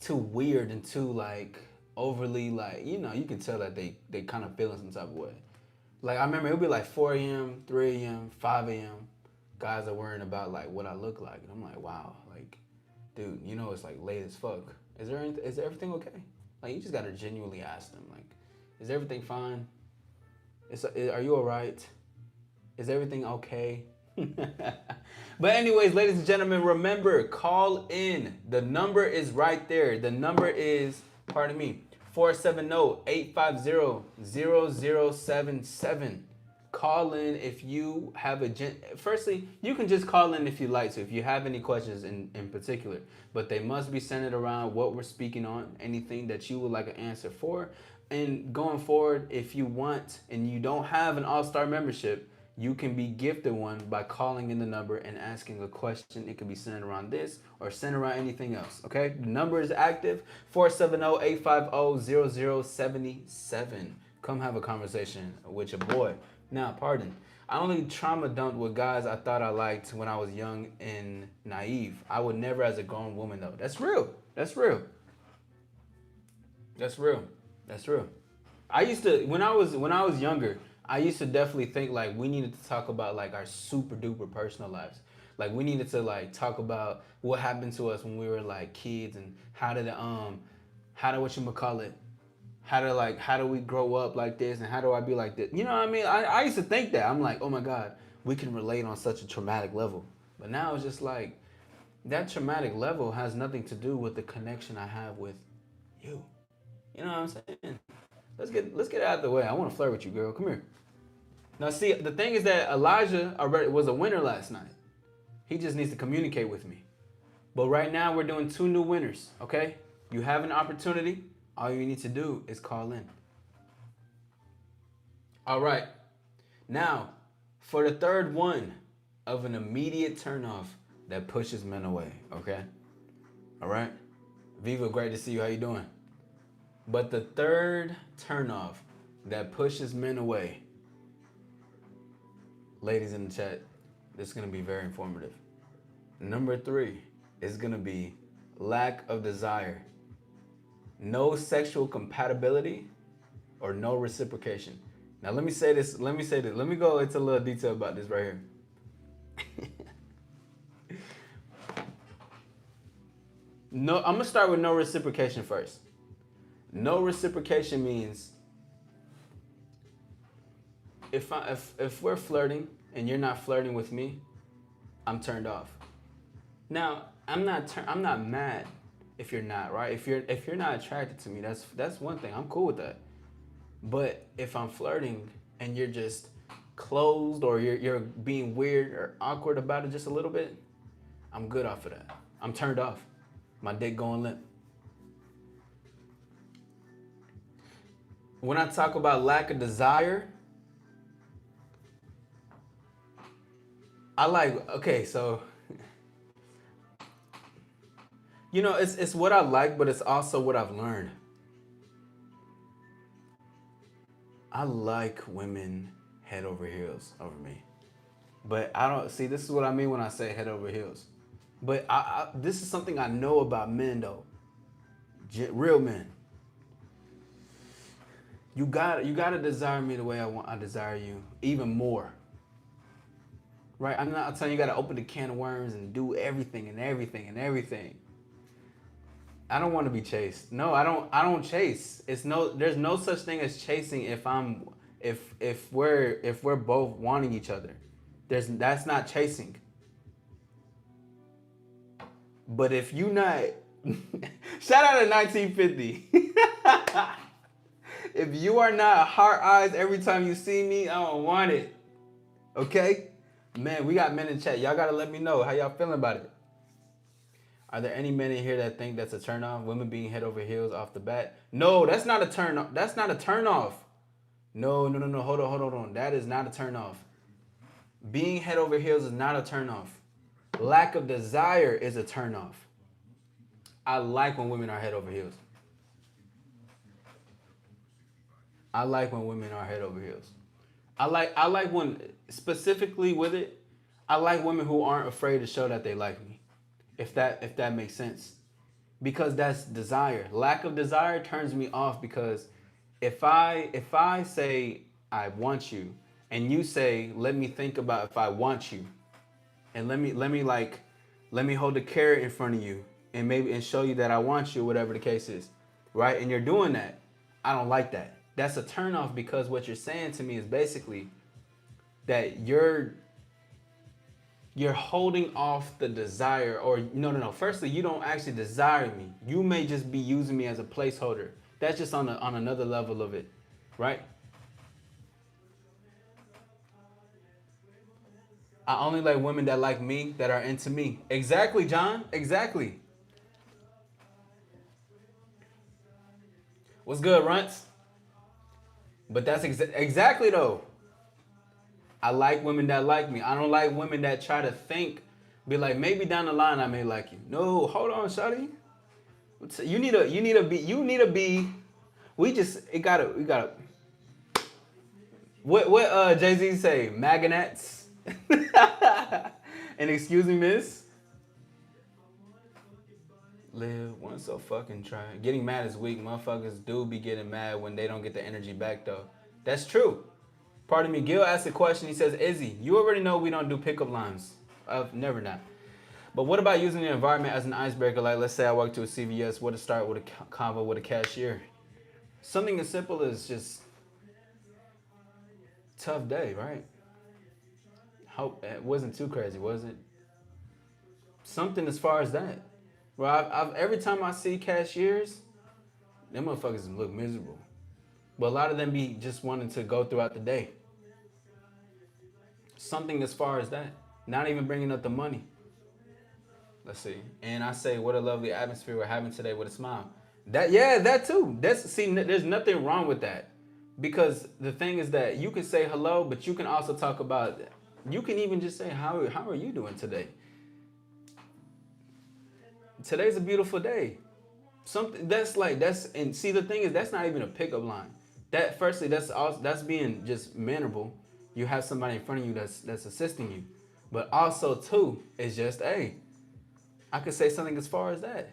too weird and too like overly like you can tell that they kind of feeling some type of way. Like I remember it would be like 4 a.m., 3 a.m., 5 a.m. Guys are worrying about like what I look like, and I'm like, wow, like, dude, it's like late as fuck. Is everything okay? Like you just gotta genuinely ask them, like, is everything fine? Are you all right? Is everything okay? But anyways, ladies and gentlemen, remember, call in. The number is right there. The number is, pardon me, 470-850-0077. Call in if you have firstly, you can just call in if you like to, if you have any questions in particular. But they must be centered around what we're speaking on, anything that you would like an answer for. And going forward, if you want and you don't have an All-Star membership, you can be gifted one by calling in the number and asking a question. It could be centered around this or centered around anything else. Okay? The number is active, 470-850-0077. Come have a conversation with your boy. Now, pardon. I only trauma dumped with guys I thought I liked when I was young and naive. I would never as a grown woman though. That's real. That's real. That's real. That's real. I used to when I was younger, I used to definitely think like we needed to talk about like our super duper personal lives. Like we needed to like talk about what happened to us when we were like kids and how did how do we grow up like this and how do I be like this? You know what I mean? I used to think that. I'm like, oh my God, we can relate on such a traumatic level. But now it's just like that traumatic level has nothing to do with the connection I have with you. You know what I'm saying? Let's get it out of the way. I want to flirt with you, girl. Come here. Now, see, the thing is that Elijah already was a winner last night. He just needs to communicate with me. But right now, we're doing 2 new winners. Okay? You have an opportunity. All you need to do is call in. All right. Now, for the third one of an immediate turnoff that pushes men away. Okay? All right. Viva, great to see you. How you doing? But the third turnoff that pushes men away, ladies in the chat, this is going to be very informative. Number 3 is going to be lack of desire, no sexual compatibility, or no reciprocation. Now let me say this. Let me go into a little detail about this right here. No, I'm gonna start with no reciprocation first. No reciprocation means if we're flirting and you're not flirting with me, I'm turned off. Now, I'm not mad if you're not, right? If you're not attracted to me, that's one thing. I'm cool with that. But if I'm flirting and you're just closed or you're being weird or awkward about it just a little bit, I'm good off of that. I'm turned off. My dick going limp. When I talk about lack of desire, so it's what I like, but it's also what I've learned. I like women head over heels over me. But I don't see, this is what I mean when I say head over heels. But this is something I know about men though. Real men. You gotta desire me the way I desire you, even more. Right? I'm telling you, you gotta open the can of worms and do everything and everything and everything. I don't want to be chased. No, I don't chase. There's no such thing as chasing if we're both wanting each other. That's not chasing. But if you not shout out to 1950. If you are not heart eyes every time you see me, I don't want it. Okay? Man, we got men in chat. Y'all gotta let me know how y'all feeling about it. Are there any men in here that think that's a turn off? Women being head over heels off the bat? No, that's not a turn off. That's not a turn off. No. Hold on. That is not a turn off. Being head over heels is not a turn off. Lack of desire is a turn off. I like when women are head over heels. I like when women are head over heels. I like when specifically with it, I like women who aren't afraid to show that they like me. If that makes sense. Because that's desire. Lack of desire turns me off because if I say I want you and you say let me think about if I want you and let me hold the carrot in front of you and maybe and show you that I want you, whatever the case is, right? And you're doing that. I don't like that. That's a turnoff because what you're saying to me is basically that you're holding off the desire, or no. Firstly, you don't actually desire me. You may just be using me as a placeholder. That's just on another level of it, right? I only like women that like me, that are into me. Exactly, John. Exactly. What's good, Runts? But that's exactly though. I like women that like me. I don't like women that try to think, be like, maybe down the line I may like you. No, hold on, shawty. You need to be. We gotta. What Jay-Z say? Maganets. And excuse me, miss. Live one so fucking try. Getting mad is weak. Motherfuckers do be getting mad when they don't get the energy back though. That's true. Pardon me, Gil asked a question. He says, Izzy, you already know we don't do pickup lines. Never not. But what about using the environment as an icebreaker? Like, let's say I walk to a CVS, what to start with a convo with a cashier. Something as simple as just tough day, right? Hope it wasn't too crazy, was it? Something as far as that. Well, every time I see cashiers, them motherfuckers look miserable. But a lot of them be just wanting to go throughout the day. Something as far as that. Not even bringing up the money. Let's see. And I say, what a lovely atmosphere we're having today with a smile. That too. There's nothing wrong with that. Because the thing is that you can say hello, but you can also talk about, you can even just say, how are you doing today? Today's a beautiful day. Something and see the thing is that's not even a pickup line. That firstly, that's being just mannerable. You have somebody in front of you that's assisting you. But also too, it's just, hey, I could say something as far as that.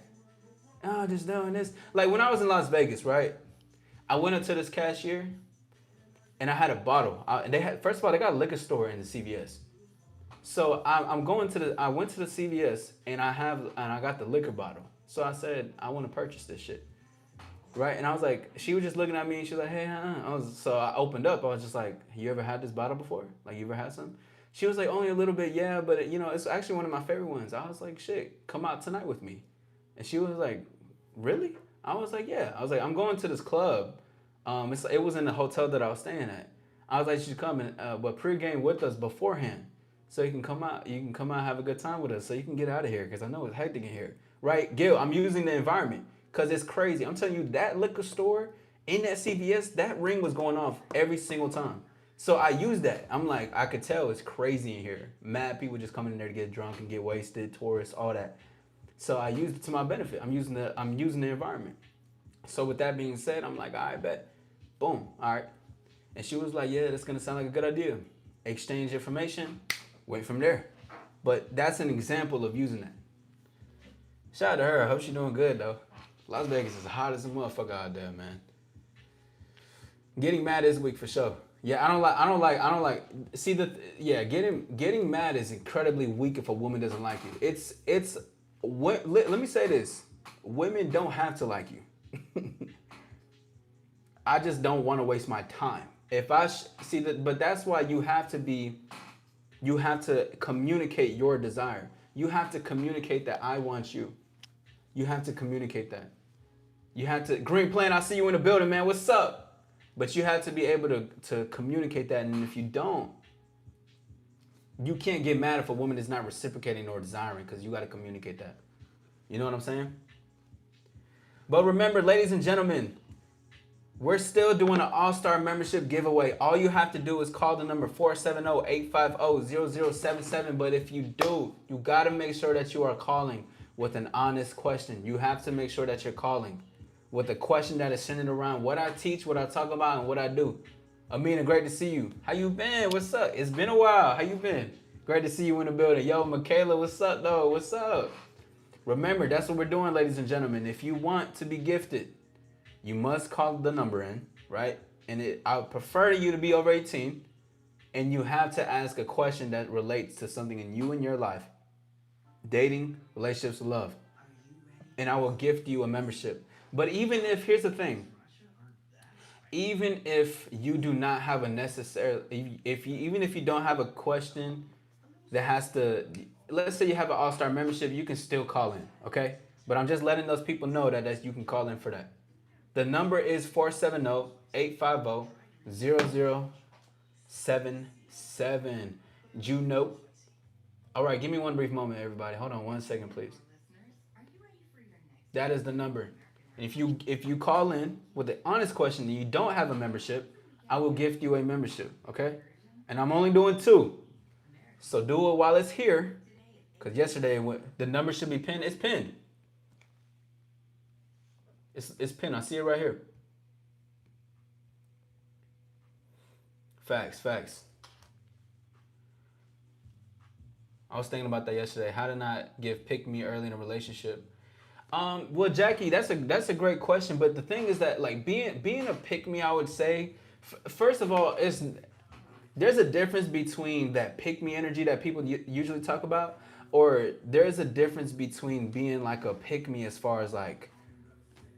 Oh, just doing this. Like when I was in Las Vegas, right? I went up to this cashier and I had a bottle. First of all, they got a liquor store in the CVS. So I went to the CVS and I got the liquor bottle. So I said, I want to purchase this shit. Right? And I was like, she was just looking at me and she was like, hey, so I opened up. I was just like, you ever had this bottle before? Like, you ever had some? She was like, only a little bit, yeah, but it's actually one of my favorite ones. I was like, shit, come out tonight with me. And she was like, really? I was like, yeah. I was like, I'm going to this club. It was in the hotel that I was staying at. I was like, you should come but pregame with us beforehand. So you can come out, have a good time with us so you can get out of here because I know it's hectic in here. Right? Gil, I'm using the environment because it's crazy. I'm telling you, that liquor store in that CVS, that ring was going off every single time. So I used that. I'm like, I could tell it's crazy in here. Mad people just coming in there to get drunk and get wasted, tourists, all that. So I used it to my benefit. I'm using the environment. So with that being said, I'm like, all right, bet. Boom. All right. And she was like, yeah, that's going to sound like a good idea. Exchange information. Went from there. But that's an example of using that. Shout out to her. I hope she's doing good, though. Las Vegas is hot as a motherfucker out there, man. Getting mad this week for sure. Yeah, I don't like. See getting mad is incredibly weak if a woman doesn't like you. Let me say this. Women don't have to like you. I just don't want to waste my time. But that's why you have to communicate your desire. You have to communicate that I want you. You have to communicate that. You have to, Green Plane, I see you in the building, man. What's up? But you have to be able to communicate that. And if you don't, you can't get mad if a woman is not reciprocating or desiring because you got to communicate that. You know what I'm saying? But remember, ladies and gentlemen, we're still doing an AllStar membership giveaway. All you have to do is call the number 470-850-0077. But if you do, you got to make sure that you are calling with an honest question. You have to make sure that you're calling with a question that is centered around what I teach, what I talk about, and what I do. Amina, great to see you. How you been? What's up? It's been a while. How you been? Great to see you in the building. Yo, Michaela, what's up, though? What's up? Remember, that's what we're doing, ladies and gentlemen. If you want to be gifted, you must call the number in, right? I would prefer you to be over 18, and you have to ask a question that relates to something in you and your life, dating, relationships, love, and I will gift you a membership. But even if, here's the thing, even if you do not have a necessary, if you even if you don't have a question that has to, let's say you have an All-Star membership, you can still call in, okay? But I'm just letting those people know that you can call in for that. The number is 470-850-0077. Juno. All right, give me one brief moment, everybody. Hold on 1 second, please. That is the number. And if you call in with an honest question and you don't have a membership, I will gift you a membership, okay? And I'm only doing two. So do it while it's here. Because yesterday, the number should be pinned. It's pinned. It's pinned. I see it right here. Facts. I was thinking about that yesterday. How to not give pick me early in a relationship. Well, Jackie, that's a great question. But the thing is that like being a pick me, I would say, first of all, there's a difference between that pick me energy that people usually talk about, or there's a difference between being like a pick me as far as like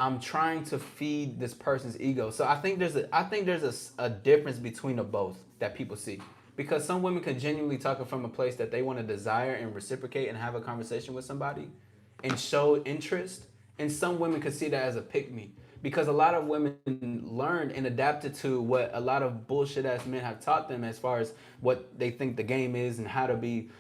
I'm trying to feed this person's ego. So I think there's a difference between the both that people see. Because some women can genuinely talk from a place that they want to desire and reciprocate and have a conversation with somebody and show interest. And some women could see that as a pick me. Because a lot of women learned and adapted to what a lot of bullshit ass men have taught them as far as what they think the game is and how to be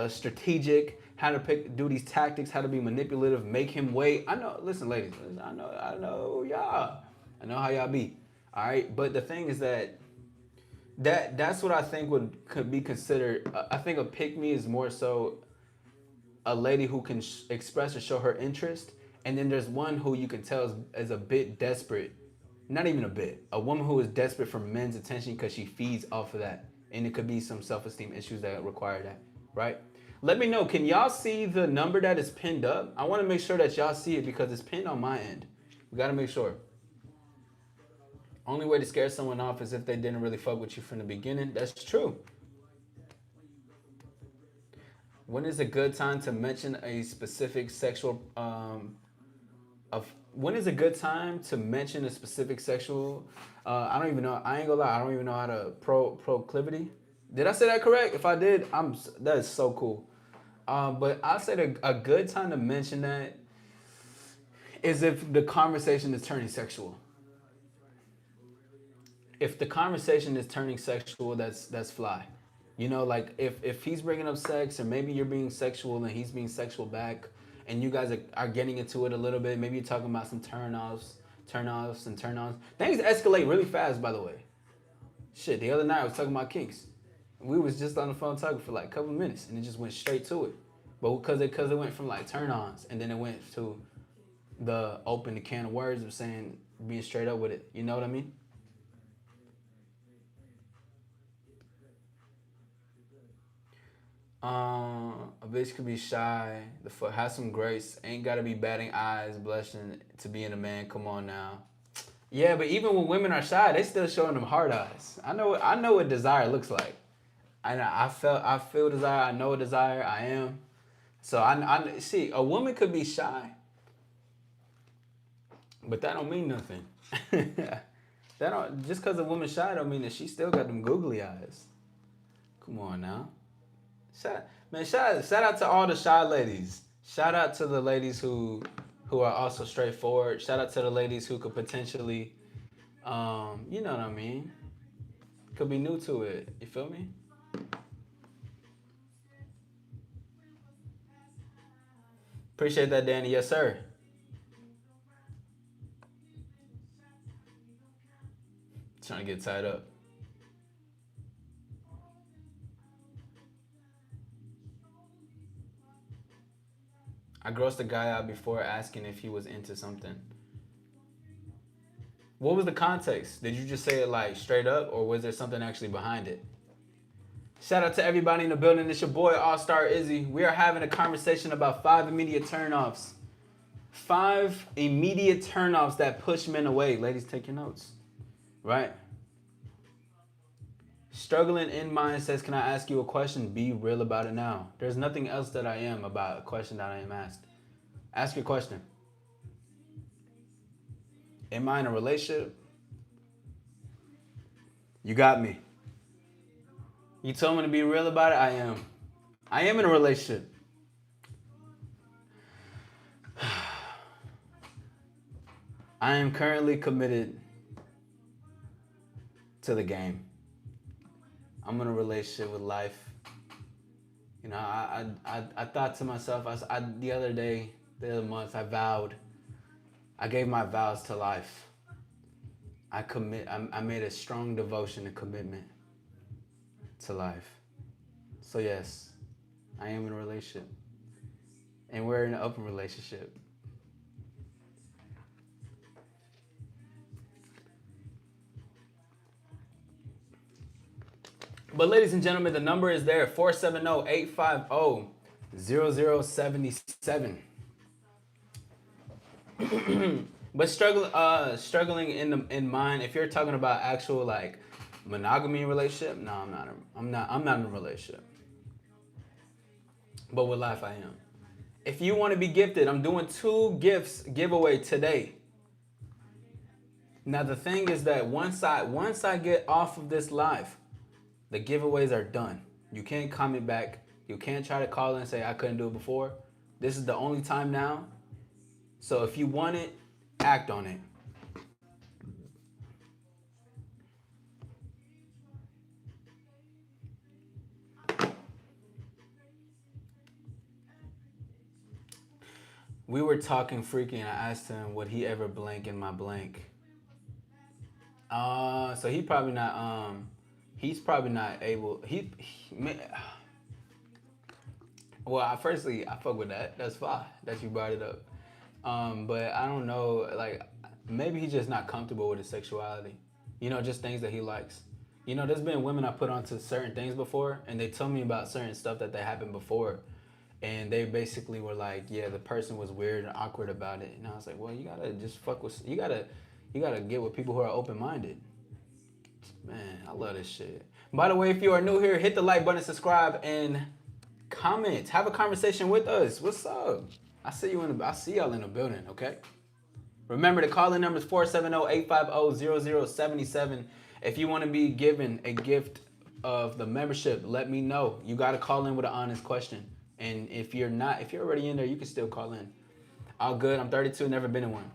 strategic, how to do these tactics, how to be manipulative, make him wait. I know, listen, ladies, I know y'all. I know how y'all be. All right, but the thing is that's what I think could be considered. I think a pick me is more so a lady who can express or show her interest, and then there's one who you can tell is a bit desperate. Not even a bit. A woman who is desperate for men's attention because she feeds off of that, and it could be some self-esteem issues that require that, right? Let me know. Can y'all see the number that is pinned up? I want to make sure that y'all see it because it's pinned on my end. We got to make sure. Only way to scare someone off is if they didn't really fuck with you from the beginning. That's true. When is a good time to mention a specific sexual when is a good time to mention a specific sexual I don't even know. I ain't gonna lie, I don't even know how to proclivity. Did I say that correct? If I did, that is so cool. But I said a good time to mention that is if the conversation is turning sexual. If the conversation is turning sexual, that's fly. You know, like if he's bringing up sex, or maybe you're being sexual and he's being sexual back, and you guys are getting into it a little bit. Maybe you're talking about some turn-offs and turn-ons. Things escalate really fast, by the way. Shit, the other night I was talking about kinks. We was just on the phone talking for like a couple minutes, and it just went straight to it. But because it went from like turn-ons, and then it went to the can of words of saying being straight up with it. You know what I mean? A bitch could be shy, the fuck has some grace, ain't gotta be batting eyes, blushing to being a man. Come on now. Yeah, but even when women are shy, they still showing them hard eyes. I know what desire looks like. I feel desire. I know what desire. I am. So I see a woman could be shy, but that don't mean nothing. that don't just because a woman's shy don't mean that she still got them googly eyes. Come on now. Shout out to all the shy ladies. Shout out to the ladies who are also straightforward. Shout out to the ladies who could potentially, you know what I mean, could be new to it. You feel me? Appreciate that, Danny. Yes, sir. Trying to get tied up. I grossed a guy out before asking if he was into something. What was the context? Did you just say it like straight up, or was there something actually behind it? Shout out to everybody in the building. It's your boy AllStar Izzy. We are having a conversation about 5 immediate turnoffs. 5 immediate turnoffs that push men away. Ladies, take your notes. Right? Struggling in mind says, can I ask you a question? Be real about it now. There's nothing else that I am about a question that I am asked. Ask your question. Am I in a relationship? You got me. You told me to be real about it. I am. I am in a relationship. I am currently committed to the game. I'm in a relationship with life. You know, I thought to myself, the other month, I gave my vows to life. I made a strong devotion and commitment to life. So yes, I am in a relationship. And we're in an open relationship. But ladies and gentlemen, the number is there, 470-850-0077. But struggling in mind, if you're talking about actual like monogamy relationship, no, I'm not in a relationship. But with life I am. If you want to be gifted, I'm doing 2 gifts giveaway today. Now the thing is that once I get off of this live, the giveaways are done. You can't comment back. You can't try to call in and say I couldn't do it before. This is the only time now. So if you want it, act on it. We were talking freaky and I asked him, would he ever blank in my blank? So he's probably not able, well, firstly, I fuck with that. That's fine that you brought it up. But I don't know, like, maybe he's just not comfortable with his sexuality. You know, just things that he likes. You know, there's been women I put onto certain things before, and they told me about certain stuff that happened before. And they basically were like, yeah, the person was weird and awkward about it. And I was like, well, you gotta just you gotta get with people who are open-minded. Man, I love this shit. By the way, if you are new here, hit the like button, subscribe, and comment. Have a conversation with us. What's up? I see y'all in the building, okay? Remember, the call-in number is 470-850-0077. If you want to be given a gift of the membership, let me know. You got to call in with an honest question. And if you're already in there, you can still call in. All good. I'm 32, never been in one.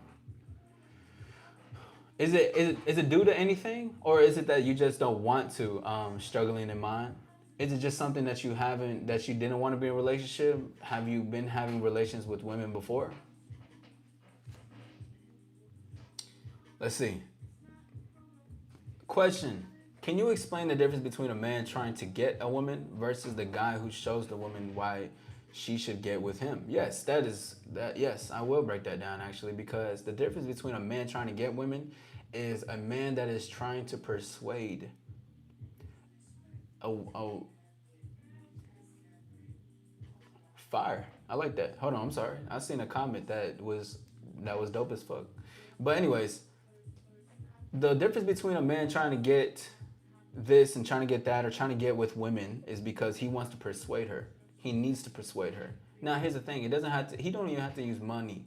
Is it due to anything, or is it that you just don't want to? Struggling in mind. Is it just something that you didn't want to be in a relationship? Have you been having relations with women before? Let's see. Question. Can you explain the difference between a man trying to get a woman versus the guy who shows the woman why she should get with him? Yes, yes, I will break that down actually, because the difference between a man trying to get women is a man that is trying to persuade fire. I like that. Hold on, I'm sorry. I seen a comment that was dope as fuck. But anyways, the difference between a man trying to get this and trying to get that, or trying to get with women, is because he wants to persuade her. He needs to persuade her. Now here's the thing, he don't even have to use money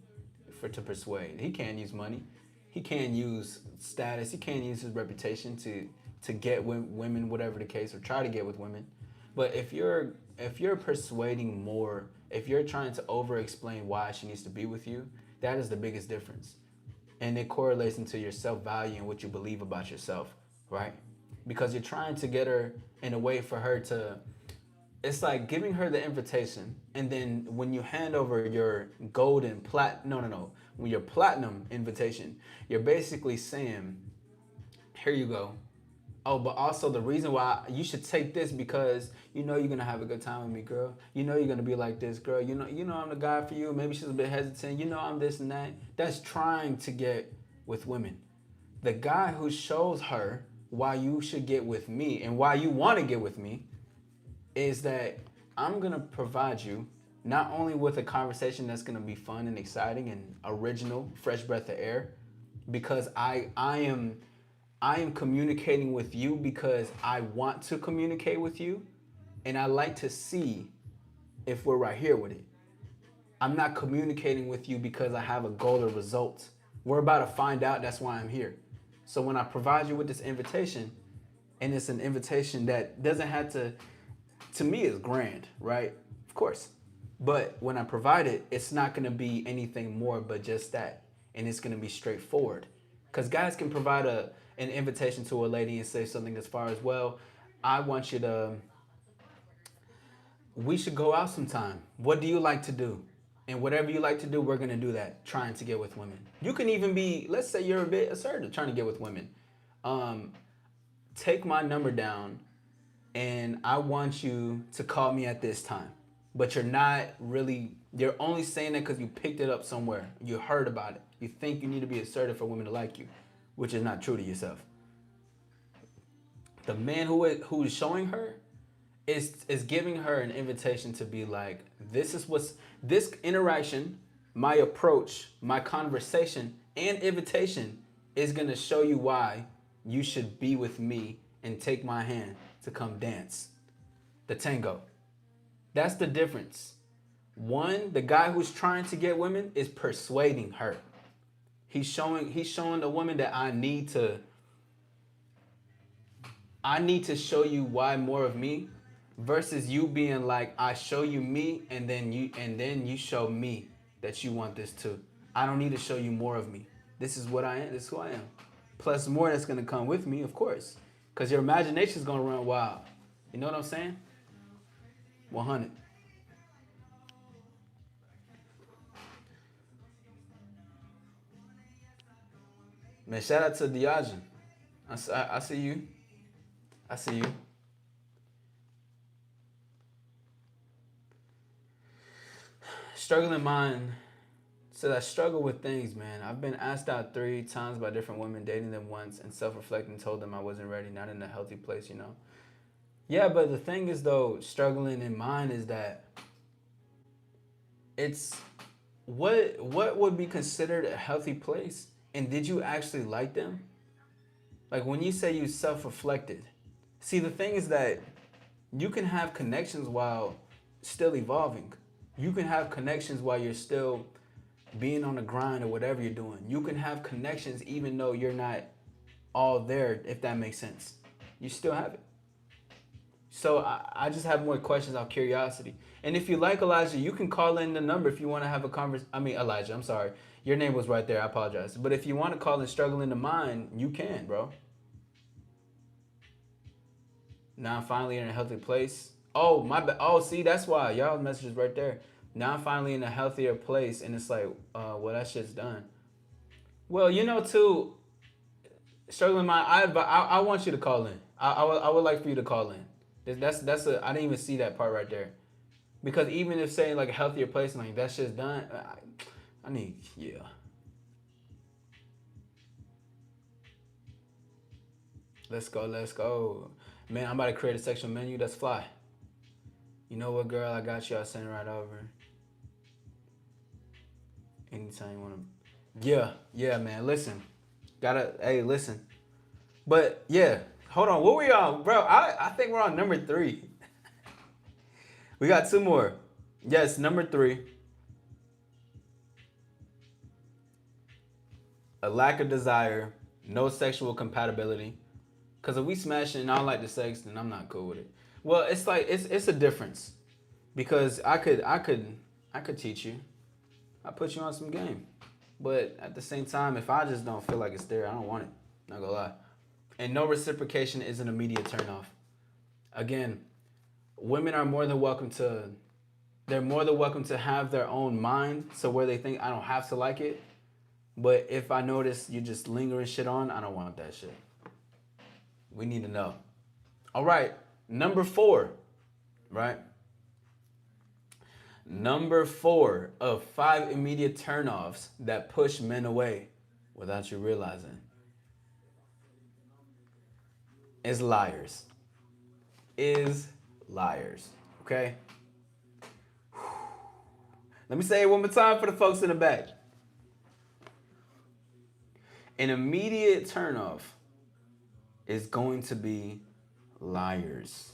to persuade. He can't use money. He can't use status. He can't use his reputation to get women, whatever the case, or try to get with women. But if you're persuading more, if you're trying to over explain why she needs to be with you, that is the biggest difference. And it correlates into your self-value and what you believe about yourself, right? Because you're trying to get her in a way for her to, it's like giving her the invitation, and then when you hand over your when your platinum invitation, you're basically saying, here you go. Oh, but also the reason why you should take this, because you know you're gonna have a good time with me, girl. You know you're gonna be like this, girl. You know I'm the guy for you. Maybe she's a bit hesitant. You know I'm this and that. That's trying to get with women. The guy who shows her why you should get with me and why you want to get with me is that I'm gonna provide you not only with a conversation that's gonna be fun and exciting and original, fresh breath of air, because I am communicating with you because I want to communicate with you, and I like to see if we're right here with it. I'm not communicating with you because I have a goal or result. We're about to find out. That's why I'm here. So when I provide you with this invitation, and it's an invitation that doesn't have to me, it's grand, right? Of course. But when I provide it, it's not going to be anything more but just that. And it's going to be straightforward. Because guys can provide an invitation to a lady and say something as far as, well, I want you to, we should go out sometime. What do you like to do? And whatever you like to do, we're going to do that, trying to get with women. You can even be, let's say you're a bit assertive, trying to get with women. Take my number down, and I want you to call me at this time. But you're not really, you're only saying that because you picked it up somewhere. You heard about it. You think you need to be assertive for women to like you, which is not true to yourself. The man who is showing her is giving her an invitation to be like, this interaction, my approach, my conversation, and invitation is gonna show you why you should be with me and take my hand to come dance the tango. That's the difference. One, the guy who's trying to get women is persuading her. He's showing the woman that I need to show you why more of me, versus you being like, I show you me and then you show me that you want this too. I don't need to show you more of me. This is what I am. This is who I am. Plus more that's gonna come with me, of course, because your imagination is gonna run wild. You know what I'm saying? 100. Man, shout out to Diageo. I see you. I see you. Struggling mind says, I struggle with things, man. I've been asked out 3 times by different women, dating them once, and self-reflecting told them I wasn't ready, not in a healthy place, you know? Yeah, but the thing is, though, struggling in mind is that it's what would be considered a healthy place? And did you actually like them? Like when you say you self-reflected, see, the thing is that you can have connections while still evolving. You can have connections while you're still being on the grind or whatever you're doing. You can have connections even though you're not all there, if that makes sense. You still have it. So I just have more questions out of curiosity. And if you like Elijah, you can call in the number if you want to have a conversation. I mean, Elijah, I'm sorry. Your name was right there. I apologize. But if you want to call in Struggle in the Mind, you can, bro. Now I'm finally in a healthy place. Oh, my bad. Oh, see, that's why. Y'all messages right there. Now I'm finally in a healthier place. And it's like, well, that shit's done. Well, you know, too, Struggling Mind, I want you to call in. I would like for you to call in. I didn't even see that part right there. Because even if saying like a healthier place and like that shit's done, I need, yeah. Let's go, let's go. Man, I'm about to create a sexual menu. That's fly. You know what, girl? I got you. I'll send it right over. Anytime you want to. Yeah, man. Listen. Hey, listen. But yeah, hold on. What were you on, bro? I think we're on number 3. We got 2 more. Yes, number 3. A lack of desire, no sexual compatibility. Cause if we smashing and I don't like the sex, then I'm not cool with it. Well, it's like it's a difference. Because I could teach you. I put you on some game. But at the same time, if I just don't feel like it's there, I don't want it. Not gonna lie. And no reciprocation is an immediate turnoff. Again, women are more than welcome to, they're more than welcome to have their own mind, so where they think I don't have to like it. But if I notice you just lingering shit on, I don't want that shit. We need to know. All right, number 4, right? Number 4 of 5 immediate turnoffs that push men away without you realizing. is liars. Is liars. Okay? Let me say it one more time for the folks in the back. An immediate turnoff is going to be liars.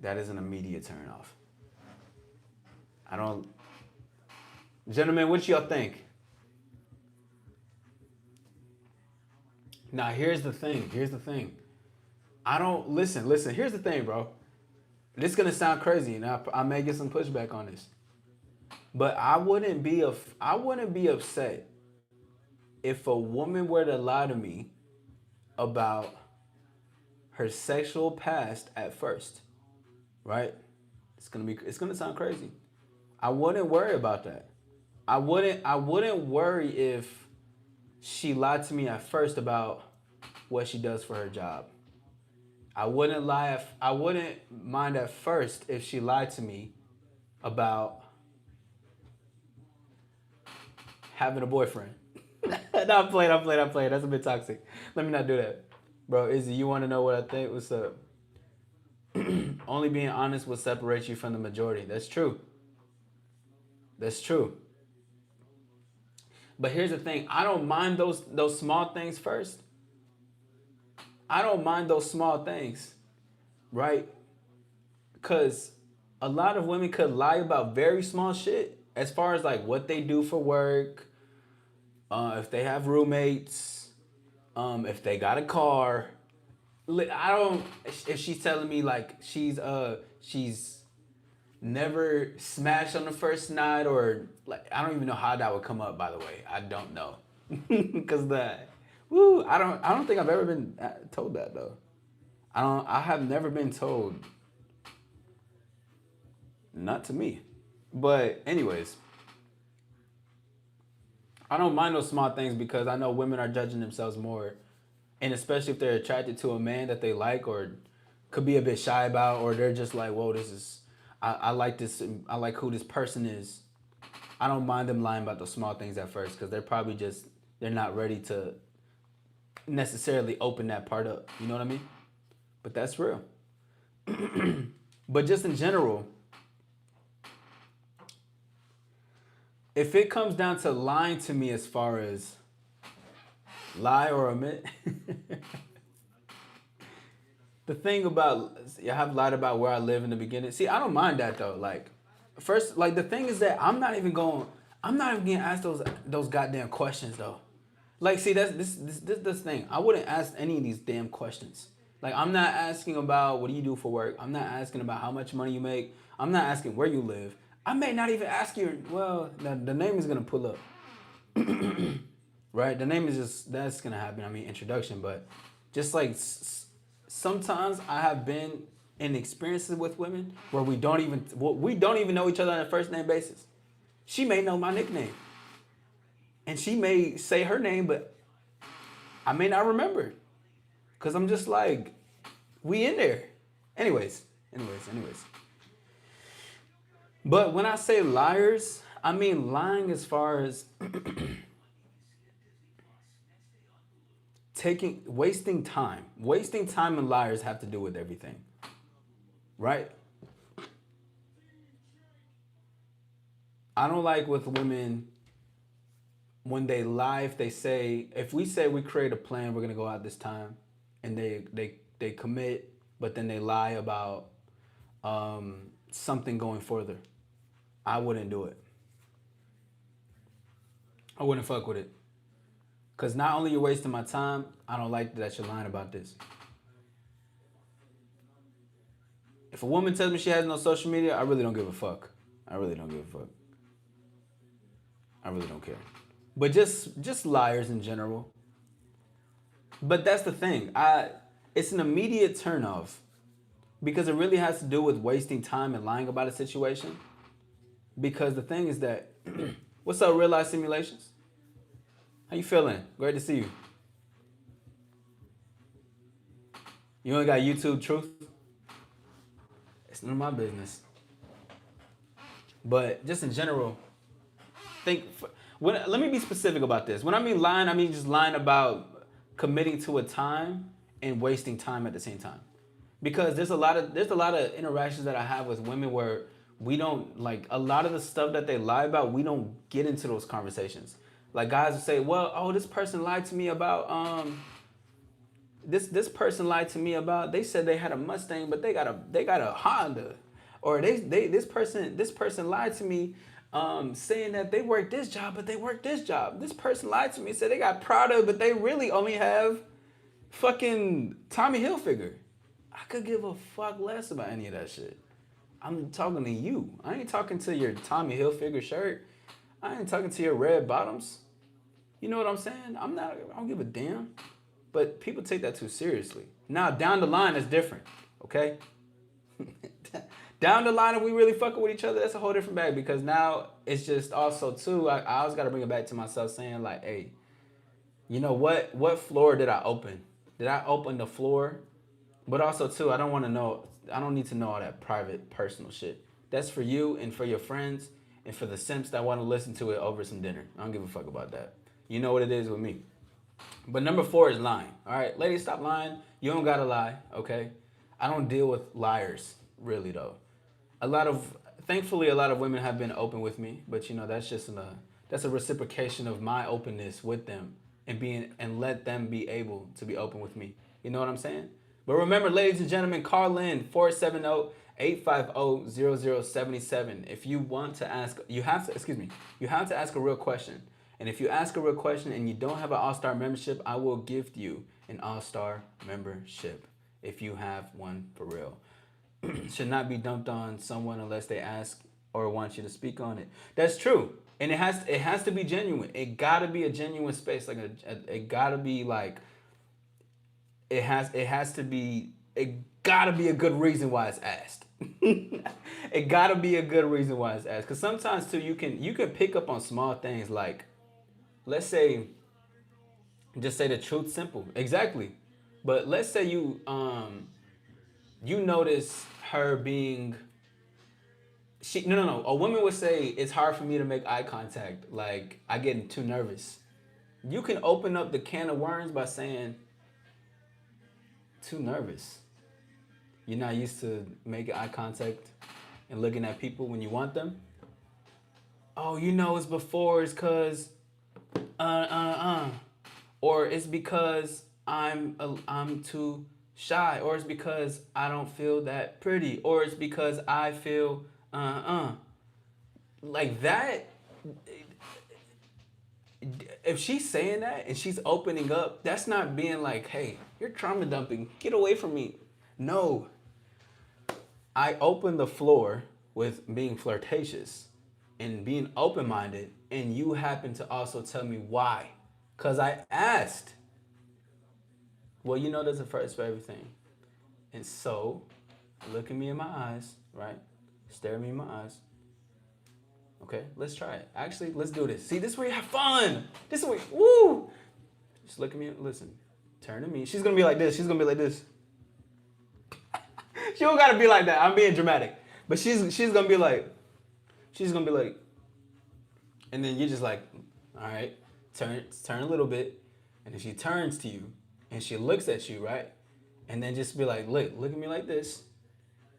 That is an immediate turnoff. I don't. Gentlemen, what y'all think? Now, here's the thing. Here's the thing. I don't. Listen. Here's the thing, bro. This is going to sound crazy, and I may get some pushback on this. But I wouldn't be upset if a woman were to lie to me about her sexual past at first, right? It's gonna sound crazy. I wouldn't worry about that. I wouldn't worry if she lied to me at first about what she does for her job. I wouldn't mind at first if she lied to me about having a boyfriend. No, I'm playing. That's a bit toxic. Let me not do that. Bro, Izzy, you want to know what I think? What's up? Only being honest will separate you from the majority. That's true. That's true. But here's the thing. I don't mind those small things first. I don't mind those small things, right? Because a lot of women could lie about very small shit as far as like what they do for work, if they have roommates, if they got a car. I don't. If she's telling me like she's never smashed on the first night, or like I don't even know how that would come up. By the way, I don't know, because I don't think I've ever been told that though. I have never been told. Not to me, but anyways. I don't mind those small things because I know women are judging themselves more. And especially if they're attracted to a man that they like or could be a bit shy about, or they're just like, whoa, I like this, I like who this person is. I don't mind them lying about those small things at first because they're probably they're not ready to necessarily open that part up. You know what I mean? But that's real. But just in general, if it comes down to lying to me as far as lie or omit, the thing about, I have lied about where I live in the beginning. See, I don't mind that though. Like, first, like the thing is that I'm not even getting asked those goddamn questions though. Like, see, that's this thing. I wouldn't ask any of these damn questions. Like, I'm not asking about what do you do for work. I'm not asking about how much money you make. I'm not asking where you live. I may not even ask you, well, the name is going to pull up. Right? The name is that's going to happen. I mean, introduction. But just like sometimes I have been in experiences with women where we don't even know each other on a first name basis. She may know my nickname. And she may say her name, but I may not remember. Because I'm just like, we in there. Anyways. But when I say liars, I mean lying as far as wasting time. Wasting time and liars have to do with everything. Right? I don't like with women when they lie, if we say we create a plan, we're gonna go out this time, and they commit, but then they lie about something going further. I wouldn't do it. I wouldn't fuck with it. Because not only you're wasting my time, I don't like that you're lying about this. If a woman tells me she has no social media, I really don't give a fuck. I really don't care. But just liars in general. But that's the thing. It's an immediate turnoff because it really has to do with wasting time and lying about a situation. Because the thing is that, what's up, Real Life Simulations? How you feeling? Great to see you. You only got YouTube Truth? It's none of my business. But just in general, let me be specific about this. When I mean lying, I mean just lying about committing to a time and wasting time at the same time. Because there's a lot of interactions that I have with women where we don't like a lot of the stuff that they lie about. We don't get into those conversations. Like guys will say, "Well, oh, this person lied to me about this person lied to me about they said they had a Mustang, but they got a Honda." Or this person lied to me saying that they worked this job, but they worked this job. This person lied to me, said they got Prada, but they really only have fucking Tommy Hilfiger. I could give a fuck less about any of that shit. I'm talking to you. I ain't talking to your Tommy Hilfiger shirt. I ain't talking to your red bottoms. You know what I'm saying? I don't give a damn. But people take that too seriously. Now, down the line, it's different. Okay? Down the line, if we really fucking with each other, that's a whole different bag. Because now, it's just also, too, I always got to bring it back to myself saying, like, hey, you know what floor did I open? Did I open the floor? But also, too, I don't need to know all that private, personal shit. That's for you and for your friends and for the simps that want to listen to it over some dinner. I don't give a fuck about that. You know what it is with me. But number 4 is lying. All right, ladies, stop lying. You don't gotta lie, okay? I don't deal with liars, really though. Thankfully, a lot of women have been open with me, but you know that's just that's a reciprocation of my openness with them and let them be able to be open with me. You know what I'm saying? But remember, ladies and gentlemen, call in 470-850-0077. If you want to ask, you have to ask a real question. And if you ask a real question and you don't have an AllStar membership, I will gift you an AllStar membership if you have one for real. Should not be dumped on someone unless they ask or want you to speak on it. That's true. And it has to be genuine. It gotta be a genuine space. Like it gotta be like it gotta be a good reason why it's asked. It gotta be a good reason why it's asked. Cause sometimes too you can pick up on small things like, let's say, just say the truth simple. Exactly. But let's say you notice her being no. A woman would say it's hard for me to make eye contact. Like I get too nervous. You can open up the can of worms by saying too nervous. You're not used to making eye contact and looking at people when you want them. Oh, it's before it's cause or it's because I'm too shy, or it's because I don't feel that pretty, or it's because I feel like that. If she's saying that and she's opening up, that's not being like, hey, you're trauma dumping, get away from me. No, I open the floor with being flirtatious and being open-minded, and you happen to also tell me why. Because I asked. Well, there's a first for everything. And so, look at me in my eyes, right? Stare at me in my eyes. Okay, let's try it. Actually, let's do this. See, this is where you have fun. This is where, woo! Just look at me, listen. Turn to me. She's going to be like this. She's going to be like this. She don't got to be like that. I'm being dramatic. But she's going to be like, and then you're just like, all right, turn a little bit. And then she turns to you and she looks at you, right? And then just be like, look at me like this.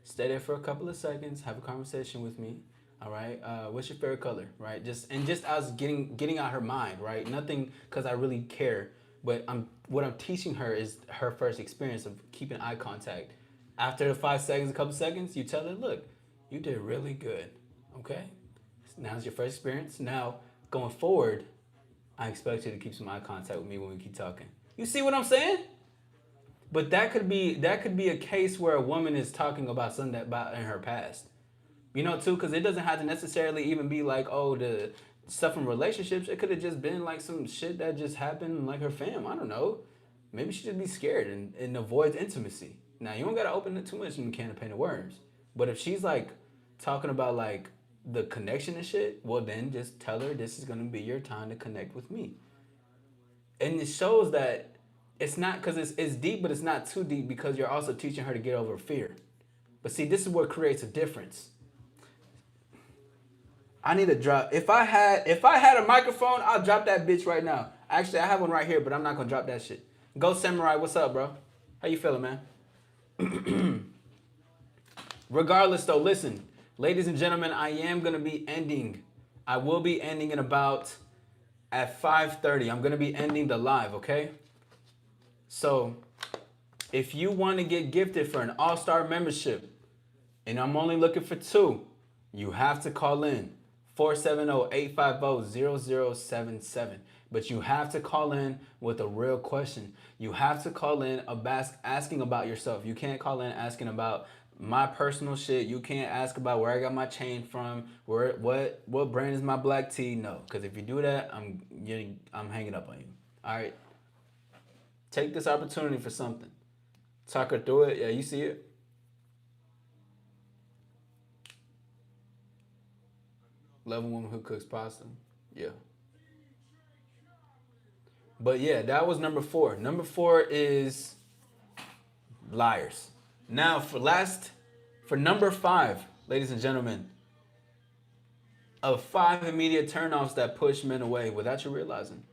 Stay there for a couple of seconds. Have a conversation with me. All right. What's your favorite color? Right. Just as getting out her mind. Right. Nothing because I really care. But what I'm teaching her is her first experience of keeping eye contact. After 5 seconds, a couple seconds, you tell her, look, you did really good. Okay. Now's your first experience. Now going forward, I expect you to keep some eye contact with me when we keep talking. You see what I'm saying? But that could be a case where a woman is talking about something about in her past. Too, because it doesn't have to necessarily even be like, oh, the stuff from relationships. It could have just been like some shit that just happened in like her fam. I don't know. Maybe she just be scared and avoids intimacy. Now, you don't got to open it too much in the can of paint of worms. But if she's like talking about like the connection and shit, well, then just tell her this is going to be your time to connect with me. And it shows that it's not, because it's deep, but it's not too deep because you're also teaching her to get over fear. But see, this is what creates a difference. I need to drop. If I had a microphone, I'll drop that bitch right now. Actually, I have one right here, but I'm not going to drop that shit. Go Samurai, what's up, bro? How you feeling, man? Regardless, though, listen, ladies and gentlemen, I am gonna be ending. I will be ending in about at 5:30. I'm gonna be ending the live, okay? So, if you want to get gifted for an AllStar membership, and I'm only looking for two, you have to call in 470-850-0077. But you have to call in with a real question. You have to call in asking about yourself. You can't call in asking about my personal shit. You can't ask about where I got my chain from, what brand is my black tea. No, because if you do that, I'm hanging up on you. All right, take this opportunity for something. Talk her through it. Yeah, you see it. Love a woman who cooks pasta. Yeah. But yeah, that was number 4. Number 4 is liars. Now for number 5, ladies and gentlemen, of 5 immediate turnoffs that push men away without you realizing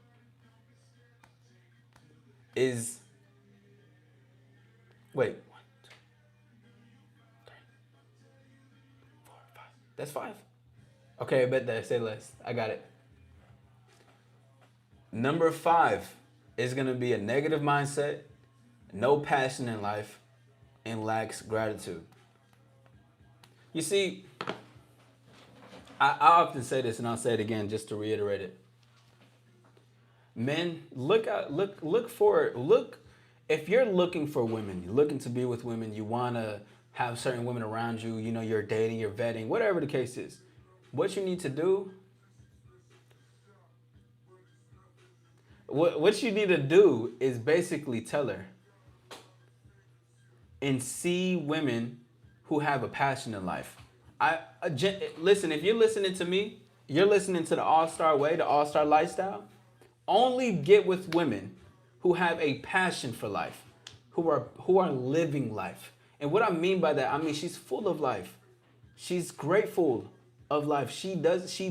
is wait, 1, 2, 3, 4, 5. That's 5. Okay, I bet that say less. I got it. Number 5 is gonna be a negative mindset, no passion in life, and lacks gratitude. You see, I often say this, and I'll say it again just to reiterate it. Men, look for it. Look, if you're looking for women, you're looking to be with women, you wanna have certain women around you, you know, you're dating, you're vetting, whatever the case is. What you need to do, what you need to do is basically tell her and see women who have a passion in life. Listen, if you're listening to me, you're listening to the AllStar way, the AllStar lifestyle. Only get with women who have a passion for life, who are living life. And what I mean by that, I mean she's full of life. She's grateful of life. She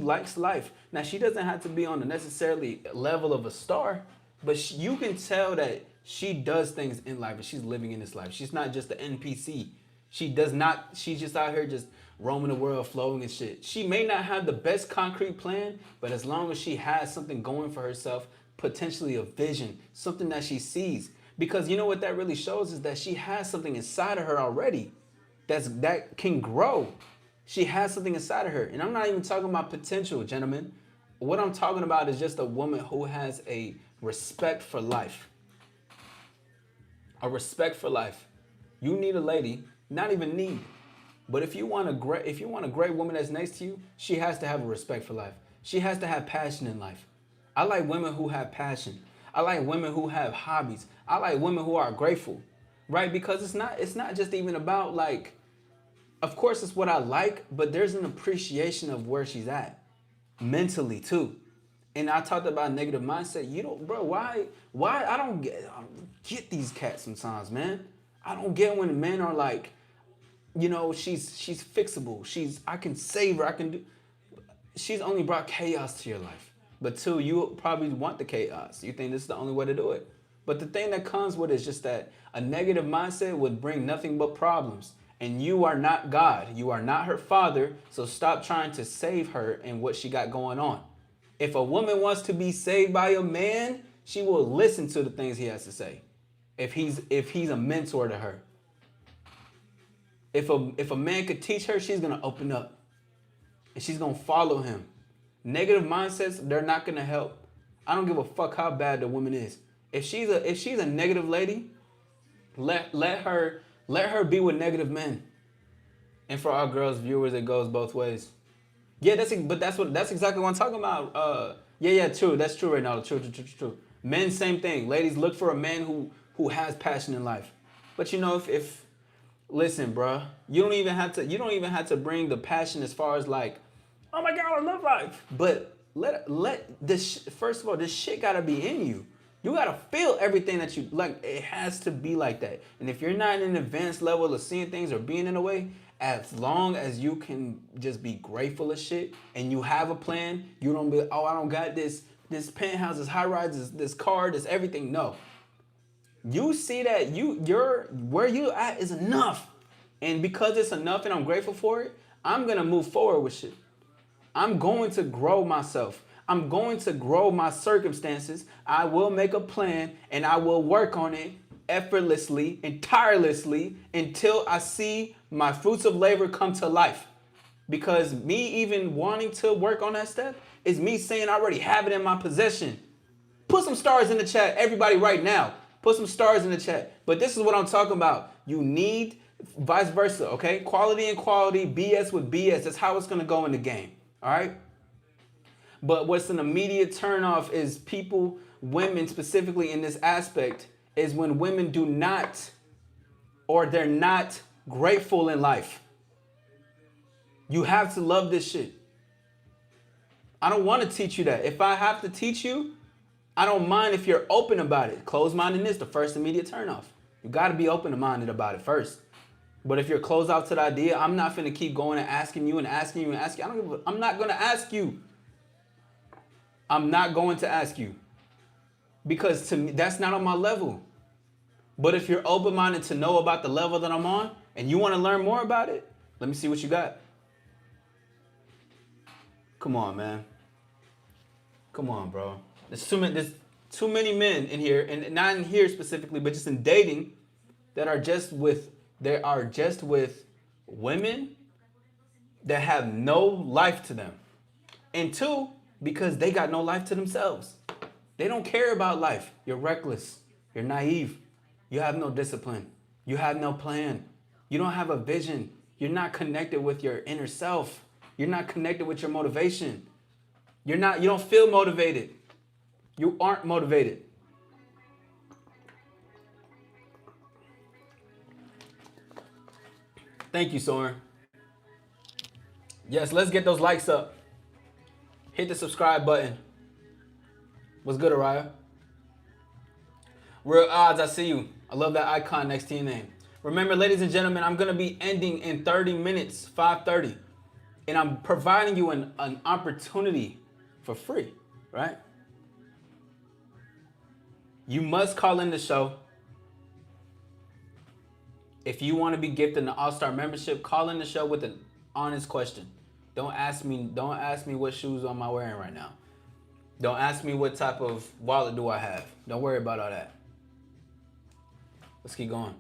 likes life. Now she doesn't have to be on the necessarily level of a star, but you can tell that she does things in life and she's living in this life. She's not just an NPC. She's just out here just roaming the world, flowing and shit. She may not have the best concrete plan, but as long as she has something going for herself, potentially a vision, something that she sees. Because you know what that really shows is that she has something inside of her already that can grow. She has something inside of her. And I'm not even talking about potential, gentlemen. What I'm talking about is just a woman who has a respect for life. A respect for life. You need a lady, not even need, but if you want a great woman that's next to you, she has to have a respect for life. She has to have passion in life. I like women who have passion. I like women who have hobbies. I like women who are grateful, right? Because it's not just even about like, of course it's what I like, but there's an appreciation of where she's at mentally too. And I talked about negative mindset. You don't, bro, why I don't get these cats sometimes, man. I don't get when men are like, you know, she's fixable. I can save her. She's only brought chaos to your life. But 2, you probably want the chaos. You think this is the only way to do it. But the thing that comes with it is just that a negative mindset would bring nothing but problems. And you are not God. You are not her father. So stop trying to save her and what she got going on. If a woman wants to be saved by a man, she will listen to the things he has to say. If he's a mentor to her. If a man could teach her, she's gonna open up. And she's gonna follow him. Negative mindsets, they're not gonna help. I don't give a fuck how bad the woman is. If she's a negative lady, let her be with negative men. And for our girls viewers, it goes both ways. Yeah, that's exactly what I'm talking about. Yeah, true. That's true right now. True. Men, same thing. Ladies, look for a man who has passion in life. But you know, if listen, bro, you don't even have to bring the passion as far as like, oh my God, I love life. But let this first of all, this shit gotta be in you. You gotta feel everything that you like. It has to be like that. And if you're not in an advanced level of seeing things or being in a way, as long as you can just be grateful as shit and you have a plan, you don't be, oh, I don't got this penthouse, this high rise, this car, this everything. No. You see that you're where you at is enough. And because it's enough and I'm grateful for it, I'm gonna move forward with shit. I'm going to grow myself. I'm going to grow my circumstances. I will make a plan and I will work on it effortlessly and tirelessly until I see my fruits of labor come to life. Because me even wanting to work on that step is me saying I already have it in my possession. Put some stars in the chat, everybody, right now. Put some stars in the chat. But this is what I'm talking about. You need vice versa, okay? Quality and quality, BS with BS. That's how it's gonna go in the game, all right? But what's an immediate turnoff is people, women specifically in this aspect, is when women do not, or they're not grateful in life. You have to love this shit. I don't want to teach you that. If I have to teach you, I don't mind if you're open about it. Closed-mindedness, the first immediate turnoff. You got to be open-minded about it first. But if you're closed out to the idea, I'm not finna keep going and asking you and asking you and asking you. I'm not going to ask you. I'm not going to ask you. Because to me, that's not on my level. But if you're open-minded to know about the level that I'm on and you want to learn more about it, let me see what you got. Come on, man. Come on, bro. There's too many men in here, and not in here specifically, but just in dating, that are just with women that have no life to them. And two, because they got no life to themselves. They don't care about life. You're reckless. You're naive. You have no discipline. You have no plan. You don't have a vision. You're not connected with your inner self. You're not connected with your motivation. You don't feel motivated. You aren't motivated. Thank you, Soren. Yes, let's get those likes up. Hit the subscribe button. What's good, Araya? Real odds, I see you. I love that icon next to your name. Remember, ladies and gentlemen, I'm going to be ending in 30 minutes, 5:30. And I'm providing you an opportunity for free, right? You must call in the show. If you want to be gifted an AllStar membership, call in the show with an honest question. Don't ask me what shoes am I wearing right now. Don't ask me what type of wallet do I have. Don't worry about all that. Let's keep going.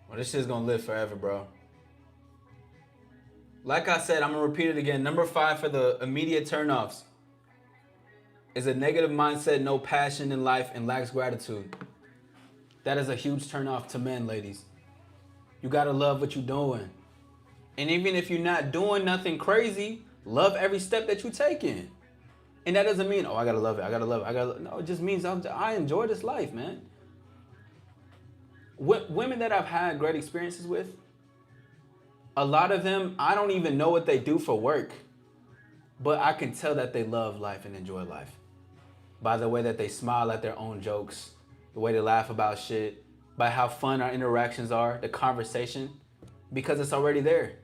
Well, this shit's gonna live forever, bro. Like I said, I'm gonna repeat it again. Number 5 for the immediate turnoffs is a negative mindset, no passion in life, and lacks gratitude. That is a huge turnoff to men, ladies. You gotta love what you're doing. And even if you're not doing nothing crazy, love every step that you take in. And that doesn't mean, oh, I gotta love it, I gotta love it, No, it just means I enjoy this life, man. Women that I've had great experiences with, a lot of them, I don't even know what they do for work, but I can tell that they love life and enjoy life by the way that they smile at their own jokes, the way they laugh about shit, by how fun our interactions are, the conversation, because it's already there.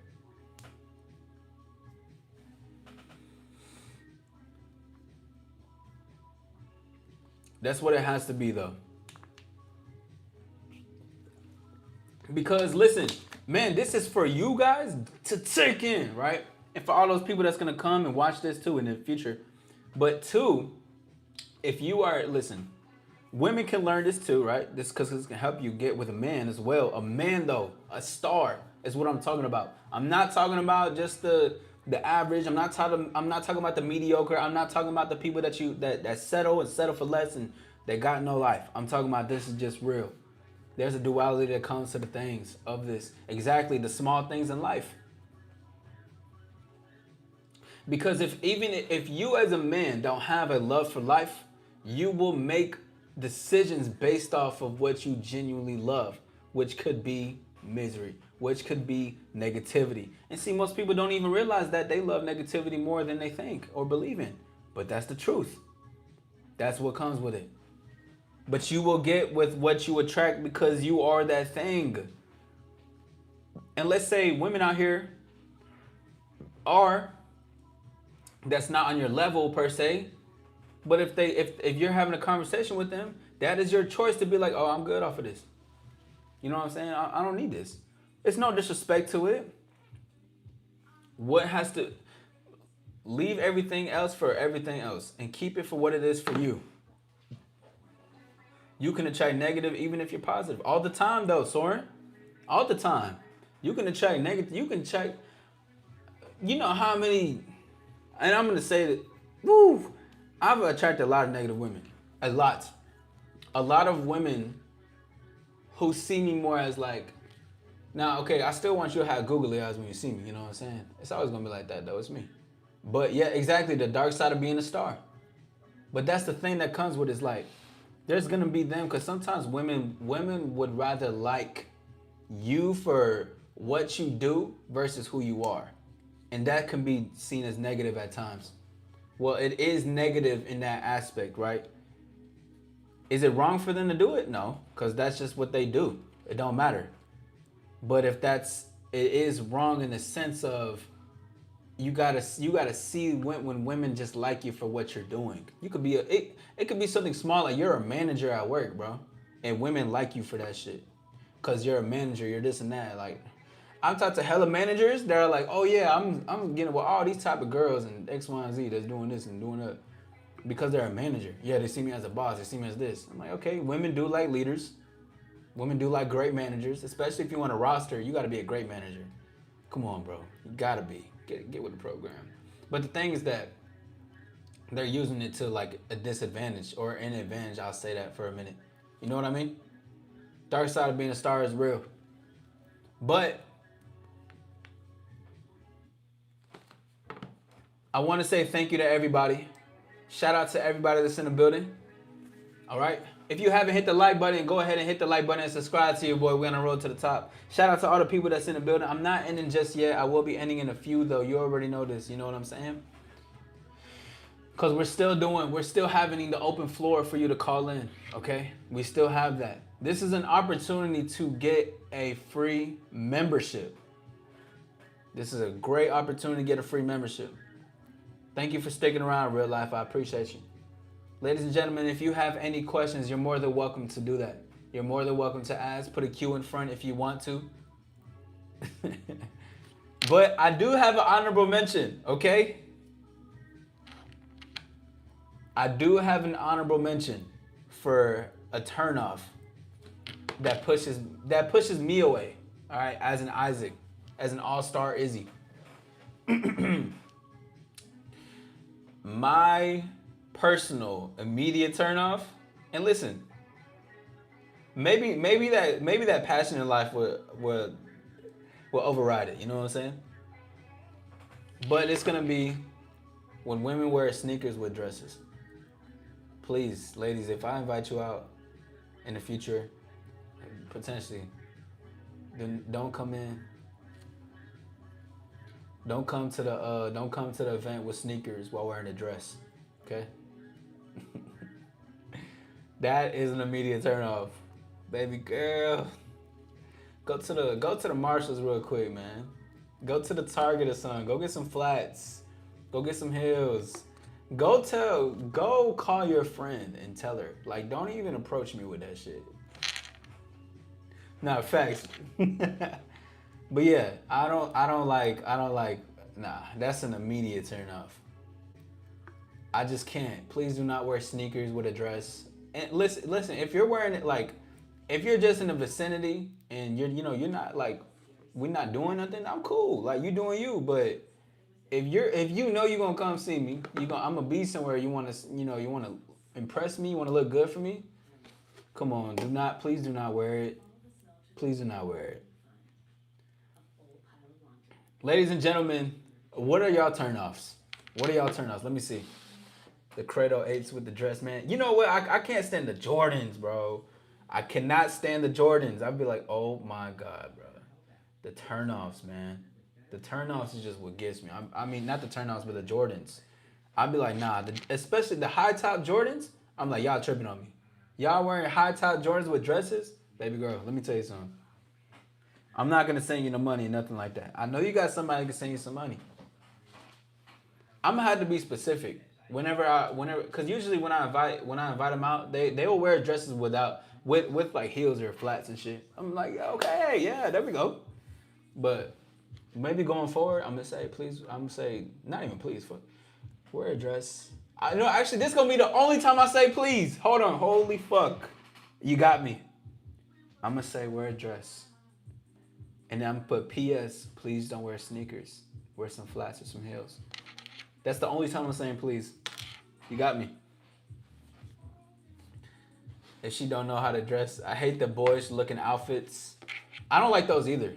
That's what it has to be, though. Because listen, man, this is for you guys to take in, right? And for all those people that's gonna come and watch this too in the future. But two, if you are, listen, women can learn this too, right? This because this can help you get with a man as well. A man though, a star is what I'm talking about. I'm not talking about just the average. I'm not talking about the mediocre. I'm not talking about the people that settle for less and they got no life. I'm talking about this is just real. There's a duality that comes to the things of this. Exactly, the small things in life. Because if you as a man don't have a love for life, you will make decisions based off of what you genuinely love, which could be misery, which could be negativity. And see, most people don't even realize that they love negativity more than they think or believe in. But that's the truth. That's what comes with it. But you will get with what you attract because you are that thing. And let's say women out here are, that's not on your level per se, but if you're having a conversation with them, that is your choice to be like, oh, I'm good off of this. You know what I'm saying? I don't need this. It's no disrespect to it. What has to leave everything else for everything else and keep it for what it is for you. You can attract negative even if you're positive. All the time though, Soren. All the time. You can attract negative. You can attract, you know how many, and I'm going to say that, woo, I've attracted a lot of negative women. A lot. A lot of women who see me more as like, now, okay, I still want you to have googly eyes when you see me, you know what I'm saying? It's always going to be like that though, it's me. But yeah, exactly, the dark side of being a star. But that's the thing that comes with, is like, there's going to be them, because sometimes women would rather like you for what you do versus who you are. And that can be seen as negative at times. Well, it is negative in that aspect, right? Is it wrong for them to do it? No, because that's just what they do. It don't matter. But if it is wrong in the sense of, you gotta see when women just like you for what you're doing. You could be it could be something small, like you're a manager at work, bro, and women like you for that shit, cause you're a manager, you're this and that. Like, I've talked to hella managers that are like, oh yeah, I'm getting with all these type of girls and X, Y, and Z that's doing this and doing that, because they're a manager. Yeah, they see me as a boss, they see me as this. I'm like, okay, women do like leaders, women do like great managers, especially if you want a roster. You got to be a great manager. Come on, bro, you gotta be. Get with the program. But the thing is that they're using it to like a disadvantage or an advantage. I'll say that for a minute. You know what I mean? Dark side of being a star is real. But I want to say thank you to everybody. Shout out to everybody that's in the building. All right. If you haven't hit the like button, go ahead and hit the like button and subscribe to your boy. We're on the road to the top. Shout out to all the people that's in the building. I'm not ending just yet. I will be ending in a few though. You already know this. You know what I'm saying? Because we're still having the open floor for you to call in. Okay? We still have that. This is an opportunity to get a free membership. This is a great opportunity to get a free membership. Thank you for sticking around, real life. I appreciate you. Ladies and gentlemen, if you have any questions, you're more than welcome to do that. You're more than welcome to ask. Put a Q in front if you want to. But I do have an honorable mention, okay? I do have an honorable mention for a turnoff that pushes me away, all right, as an Isaac, as an all-star Izzy. My personal immediate turnoff, and listen, maybe that passion in life will override it. You know what I'm saying? But it's gonna be when women wear sneakers with dresses. Please, ladies, if I invite you out in the future, potentially, then don't come in. Don't come to the event with sneakers while wearing a dress. Okay? That is an immediate turn off. Baby girl. Go to the Marshalls real quick, man. Go to the Target or something. Go get some flats. Go get some heels. Go call your friend and tell her. Like, don't even approach me with that shit. Nah, facts. But yeah, I don't like, nah, that's an immediate turn off. I just can't. Please do not wear sneakers with a dress. And listen, if you're wearing it, like, if you're just in the vicinity and you're not like, we're not doing nothing, I'm cool. Like, you doing you. But if you know you're gonna come see me, I'm gonna be somewhere, you wanna impress me, you wanna look good for me, come on, please do not wear it. Please do not wear it. Ladies and gentlemen, what are y'all turnoffs? What are y'all turnoffs? Let me see. The Credo 8s with the dress, man. You know what? I can't stand the Jordans, bro. I cannot stand the Jordans. I'd be like, oh my God, bro. The turnoffs, man. The turnoffs is just what gets me. I mean, not the turnoffs, but the Jordans. I'd be like, nah. Especially the high top Jordans. I'm like, y'all tripping on me. Y'all wearing high top Jordans with dresses, baby girl. Let me tell you something. I'm not gonna send you no money, nothing like that. I know you got somebody who can send you some money. I'm gonna have to be specific. Whenever, cause usually when I invite them out, they will wear dresses with like heels or flats and shit. I'm like, okay, yeah, there we go. But maybe going forward, I'm gonna say please. I'm gonna say not even please, wear a dress. I know actually this gonna be the only time I say please. Hold on, holy fuck, you got me. I'm gonna say wear a dress, and then I'm gonna put P.S. Please don't wear sneakers. Wear some flats or some heels. That's the only time I'm saying please. You got me. If she don't know how to dress, I hate the boyish looking outfits. I don't like those either.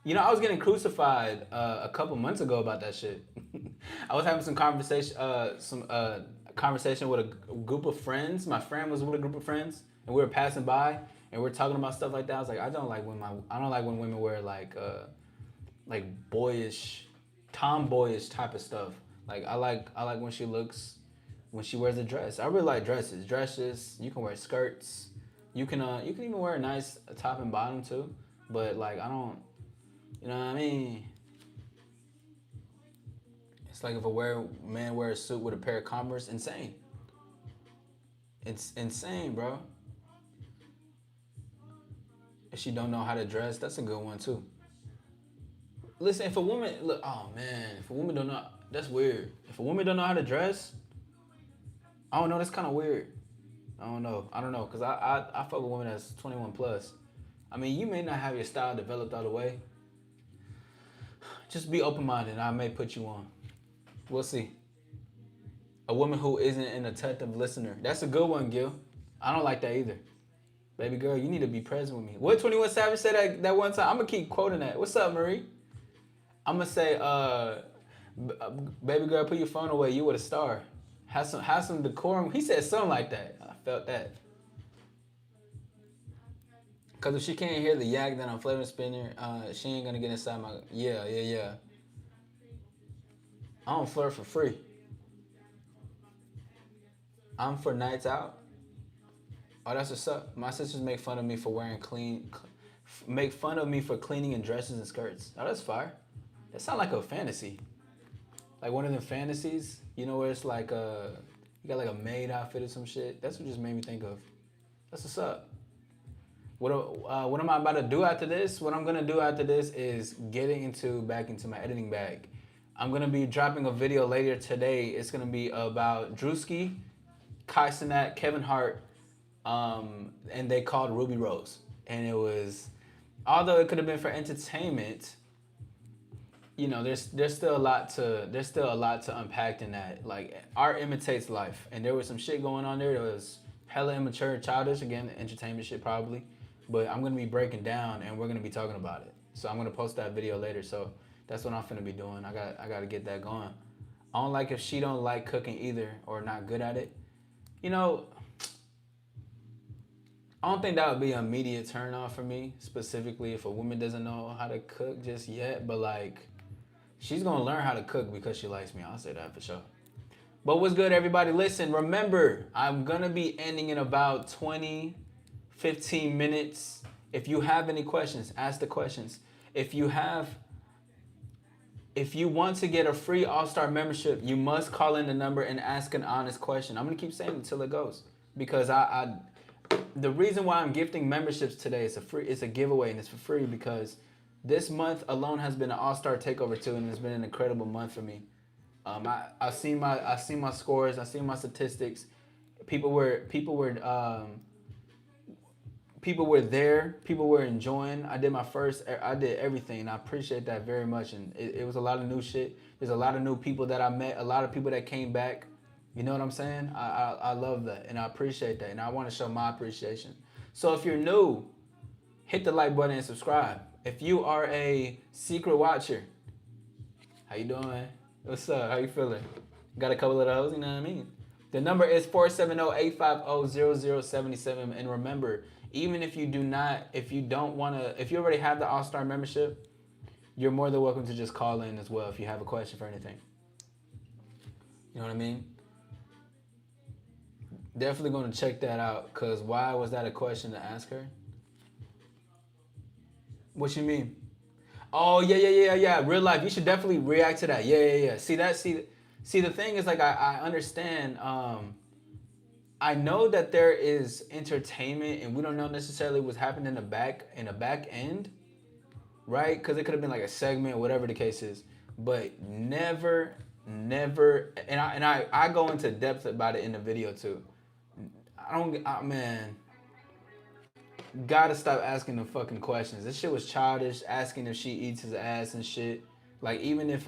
You know, I was getting crucified a couple months ago about that shit. I was having some conversation with a group of friends. My friend was with a group of friends, and we were passing by, and we were talking about stuff like that. I was like, I don't like when women wear like boyish, tomboyish type of stuff. Like I like when she wears a dress. I really like dresses. Dresses. You can wear skirts. You can even wear a nice top and bottom too. But like I don't, you know what I mean? It's like if a man wear a suit with a pair of Converse, insane. It's insane, bro. If she don't know how to dress, that's a good one too. Listen, if a woman if a woman don't know, that's weird. If a woman don't know how to dress, I don't know, that's kind of weird. I don't know, cause I fuck with women that's 21 plus. I mean, you may not have your style developed all the way. Just be open-minded, and I may put you on. We'll see. A woman who isn't an attentive listener. That's a good one, Gil. I don't like that either. Baby girl, you need to be present with me. What 21 Savage said that one time? I'm going to keep quoting that. What's up, Marie? I'm going to say, baby girl, put your phone away. You with a star. Have some decorum. He said something like that. I felt that. Because if she can't hear the yak that I'm flavor spinner, she ain't going to get inside my... Yeah. I don't flirt for free. I'm for nights out. Oh, that's what's up. My sisters make fun of me for make fun of me for cleaning in dresses and skirts. Oh, that's fire. That sounds like a fantasy. Like one of them fantasies, you know, where it's like you got like a maid outfit or some shit. That's what just made me think of. That's what's up. What am I about to do after this? What I'm gonna do after this is getting back into my editing bag. I'm gonna be dropping a video later today. It's gonna be about Drewski, Kai Cenat, Kevin Hart, and they called Ruby Rose. And it was, although it could have been for entertainment, you know, there's still a lot to unpack in that. Like, art imitates life, and there was some shit going on there that was hella immature, childish. Again, entertainment shit probably, but I'm gonna be breaking down, and we're gonna be talking about it. So I'm gonna post that video later. So that's what I'm finna be doing. I gotta get that going. I don't like if she don't like cooking either or not good at it. You know, I don't think that would be an immediate turn off for me, specifically if a woman doesn't know how to cook just yet, but like, she's gonna learn how to cook because she likes me. I'll say that for sure. But what's good, everybody? Listen, remember, I'm gonna be ending in about 15 minutes. If you have any questions, ask the questions. If you want to get a free AllStar membership, you must call in the number and ask an honest question. I'm gonna keep saying it until it goes, because the reason why I'm gifting memberships today is it's a giveaway, and it's for free because this month alone has been an AllStar Takeover too, and it's been an incredible month for me. I've seen my scores, I've seen my statistics. People were there, people were enjoying. I did everything. I appreciate that very much, and it was a lot of new shit. There's a lot of new people that I met, a lot of people that came back. You know what I'm saying? I love that, and I appreciate that, and I want to show my appreciation. So if you're new, hit the like button and subscribe. If you are a secret watcher, how you doing, man? What's up? How you feeling? Got a couple of those, you know what I mean? The number is 470-850-0077, and remember, Even if you do not, if you don't want to, if you already have the AllStar membership, you're more than welcome to just call in as well if you have a question for anything. You know what I mean? Definitely going to check that out, because why was that a question to ask her? What you mean? Oh, yeah. Real life. You should definitely react to that. Yeah. See, the thing is, like, I understand. I know that there is entertainment, and we don't know necessarily what's happening in the back end, right? Because it could have been like a segment, whatever the case is. But never, and I go into depth about it in the video too. Man, gotta stop asking the fucking questions. This shit was childish. Asking if she eats his ass and shit. Like, even if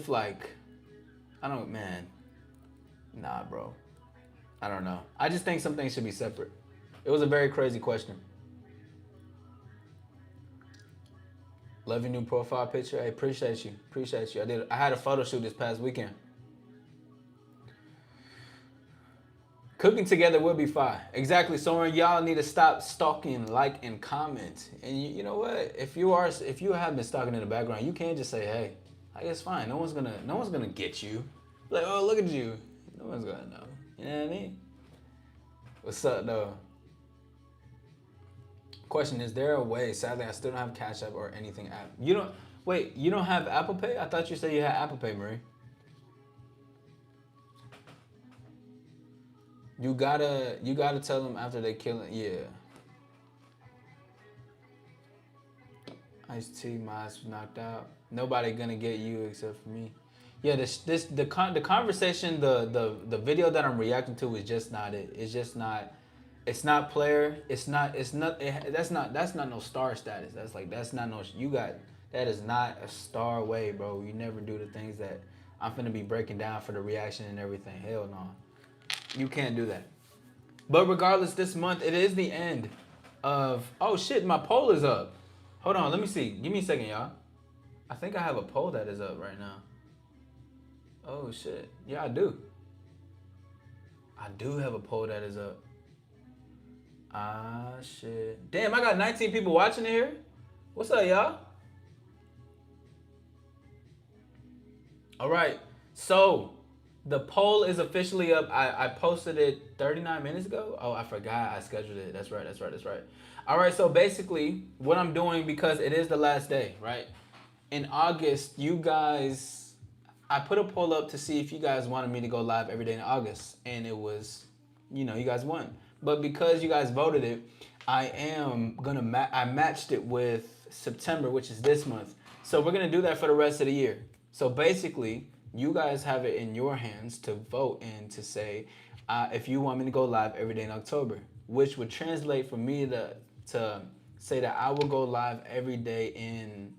like, I don't, man, nah, bro. I don't know. I just think some things should be separate. It was a very crazy question. Love your new profile picture. Hey, appreciate you. I had a photo shoot this past weekend. Cooking together will be fine. Exactly. So y'all need to stop stalking, like, and comment. And you know what? If you have been stalking in the background, you can't just say, hey, I guess fine. No one's gonna get you. Like, oh, look at you. No one's gonna know. You know what I mean? What's up though? Question, is there a way? Sadly, I still don't have Cash App or anything app. You don't have Apple Pay? I thought you said you had Apple Pay, Marie. You gotta tell them after they kill it. Yeah. Ice-T, my ass was knocked out. Nobody gonna get you except for me. Yeah, the conversation, the video that I'm reacting to is just not it. It's just not. It's not player. That's not no star status. That's not no. That is not a star way, bro. You never do the things that I'm finna be breaking down for the reaction and everything. Hell no. You can't do that. But regardless, this month, it is the end of... Oh, shit, my poll is up. Hold on, let me see. Give me a second, y'all. I think I have a poll that is up right now. Oh, shit. Yeah, I do. I do have a poll that is up. Ah, shit. Damn, I got 19 people watching it here. What's up, y'all? All right. So... the poll is officially up. I posted it 39 minutes ago. Oh, I forgot I scheduled it. That's right. All right, so basically what I'm doing, because it is the last day, right? In August, I put a poll up to see if you guys wanted me to go live every day in August. And it was, you guys won. But because you guys voted it, I matched it with September, which is this month. So we're going to do that for the rest of the year. So basically... you guys have it in your hands to vote and to say if you want me to go live every day in October, which would translate for me to say that I will go live every day in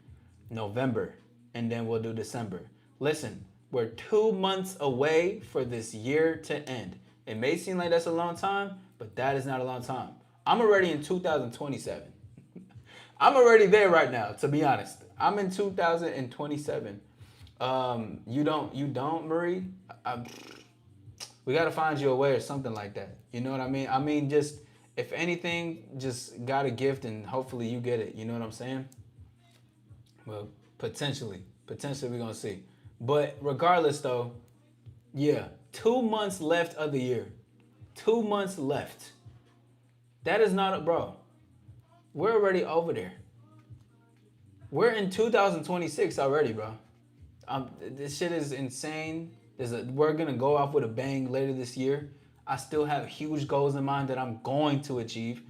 November, and then we'll do December. Listen, we're 2 months away for this year to end. It may seem like that's a long time, but that is not a long time. I'm already in 2027. I'm already there right now, to be honest. I'm in 2027. You don't, Marie? We gotta find you a way or something like that. You know what I mean? I mean, just, if anything, just got a gift and hopefully you get it. You know what I'm saying? Well, potentially we're gonna see. But regardless though, yeah, 2 months left of the year. 2 months left. That is not bro. We're already over there. We're in 2026 already, bro. This shit is insane. We're gonna go off with a bang later this year. I still have huge goals in mind that I'm going to achieve.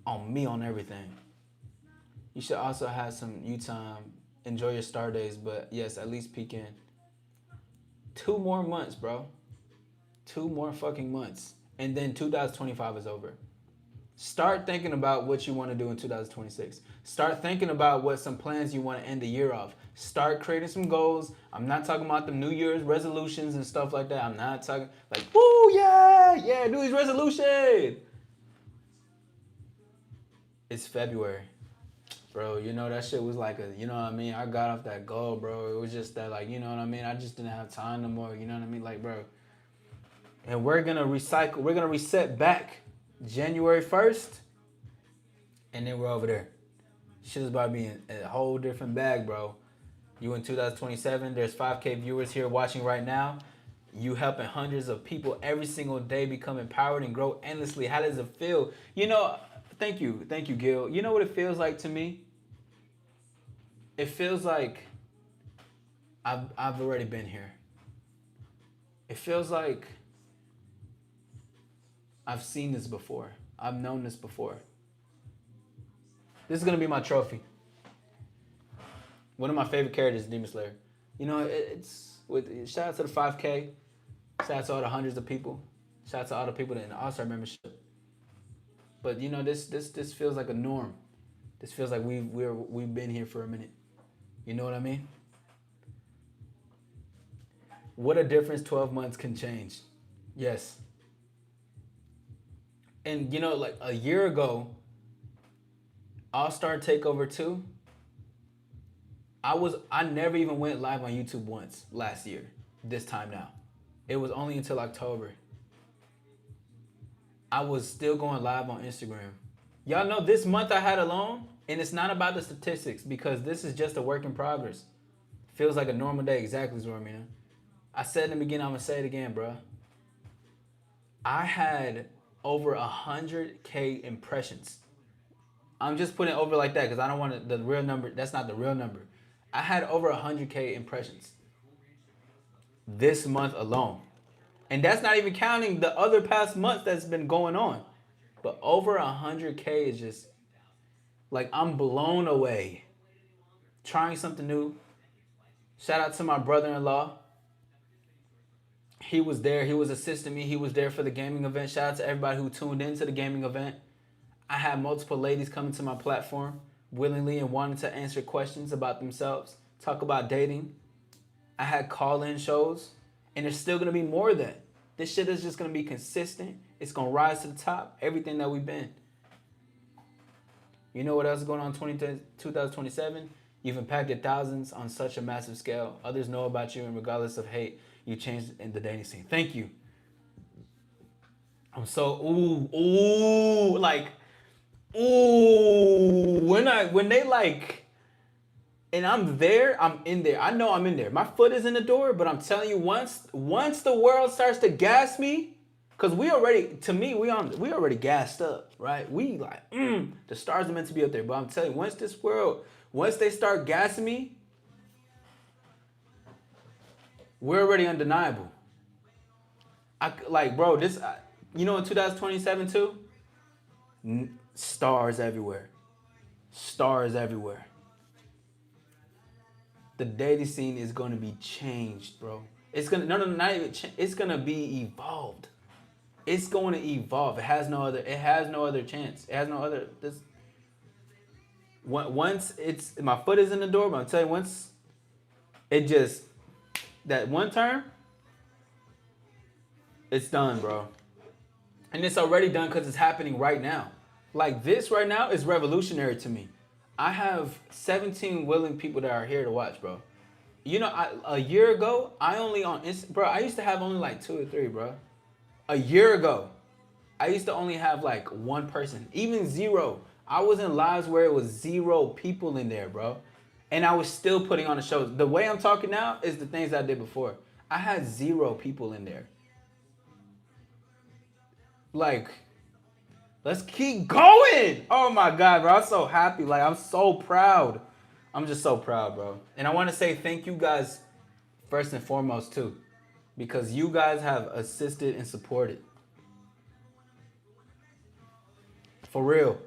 On everything. You should also have some you time. Enjoy your star days, but yes, at least peek in. 2 more months, bro. 2 more fucking months. And then 2025 is over. Start thinking about what you want to do in 2026. Start thinking about what some plans you want to end the year off. Start creating some goals. I'm not talking about the New Year's resolutions and stuff like that. I'm not talking like, woo, yeah, New Year's resolution. It's February. Bro, that shit was like you know what I mean? I got off that goal, bro. It was just that, like, you know what I mean? I just didn't have time no more. You know what I mean? Like, bro, And we're gonna recycle. We're gonna reset back January 1st, and then we're over there. Shit is about to be in a whole different bag, bro. You in 2027. There's 5K viewers here watching right now. You helping hundreds of people every single day become empowered and grow endlessly. How does it feel? You know, thank you, Gil. You know what it feels like to me? It feels like I've already been here. It feels like I've seen this before. I've known this before. This is gonna be my trophy. One of my favorite characters is Demon Slayer. You know, it's with shout out to the 5K. Shout out to all the hundreds of people. Shout out to all the people in the AllStar membership. But you know, this feels like a norm. This feels like we've been here for a minute. You know what I mean? What a difference 12 months can change. Yes. And you know, like a year ago, AllStar Takeover 2, I never even went live on YouTube once last year, this time now. It was only until October. I was still going live on Instagram. Y'all know this month I had alone, and it's not about the statistics because this is just a work in progress. Feels like a normal day, exactly, Zormina. I said in the beginning, I'm gonna say it again, bro. I had over 100K impressions. I'm just putting it over like that because I don't want the real number. That's not the real number. I had over 100K impressions this month alone. And that's not even counting the other past months that's been going on. But over 100K is just like I'm blown away. Trying something new. Shout out to my brother-in-law. He was there. He was assisting me. He was there for the gaming event. Shout out to everybody who tuned into the gaming event. I had multiple ladies coming to my platform willingly and wanting to answer questions about themselves, talk about dating. I had call-in shows, and there's still going to be more of that. This shit is just going to be consistent. It's going to rise to the top, everything that we've been. You know what else is going on in 2027? You've impacted thousands on such a massive scale. Others know about you, and regardless of hate, you changed in the dating scene. Thank you. I'm so, when they like, and I'm there, I'm in there. I know I'm in there. My foot is in the door, but I'm telling you, once the world starts to gas me, cause we already gassed up, right? We like, the stars are meant to be up there. But I'm telling you, once they start gassing me, we're already undeniable. Bro, in 2027 too, stars everywhere. Stars everywhere. The dating scene is going to be changed, bro. It's going to, not even it's going to be evolved. It's going to evolve. It has no other chance. It has no other, once my foot is in the door, but I'm telling you, once that one term, it's done, bro. And it's already done because it's happening right now. Like this right now is revolutionary to me. I have 17 willing people that are here to watch, bro. You know, a year ago, I used to have only like 2 or 3, bro. A year ago, I used to only have like 1 person, even 0. I was in lives where it was 0 people in there, bro. And I was still putting on the shows. The way I'm talking now is the things I did before. I had 0 people in there. Like, let's keep going. Oh my God, bro. I'm so happy. Like, I'm so proud. I'm just so proud, bro. And I want to say thank you guys first and foremost, too. Because you guys have assisted and supported. For real.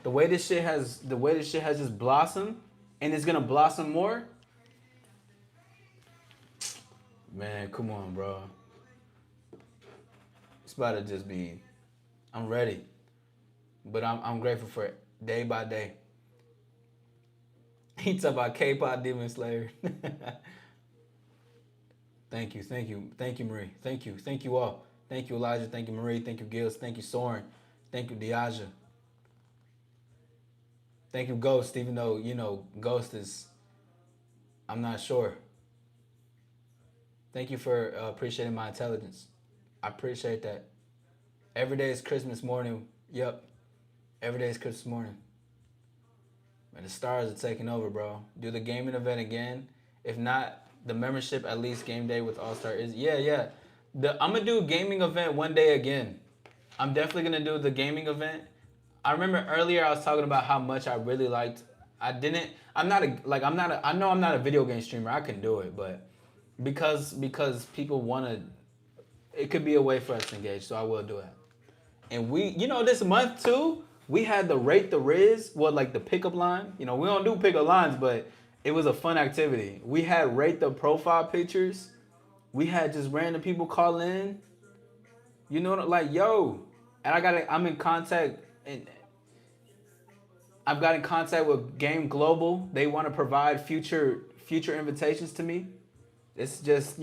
The way this shit has just blossomed, and it's gonna blossom more. Man, come on, bro. It's about to just be, I'm ready. But I'm grateful for it day by day. He talk about K-pop Demon Slayer. Thank you, Marie. Thank you all. Thank you, Elijah. Thank you, Marie. Thank you, Gills. Thank you, Soren. Thank you, Diaja. Thank you, Ghost, even though, Ghost is, I'm not sure. Thank you for appreciating my intelligence. I appreciate that. Every day is Christmas morning. Yep. Every day is Christmas morning. And the stars are taking over, bro. Do the gaming event again. If not, the membership at least game day with AllStar is yeah. I'm gonna do a gaming event one day again. I'm definitely gonna do the gaming event. I remember earlier I was talking about how much I really liked. I'm not a like I'm not a I know I'm not a video game streamer. I can do it, but because people wanna it could be a way for us to engage, so I will do it. And this month too, we had the rate the Riz, like the pickup line. We don't do pickup lines, but it was a fun activity. We had rate the profile pictures. We had just random people call in. Like yo, and I'm in contact, and I've got in contact with Game Global. They want to provide future invitations to me. It's just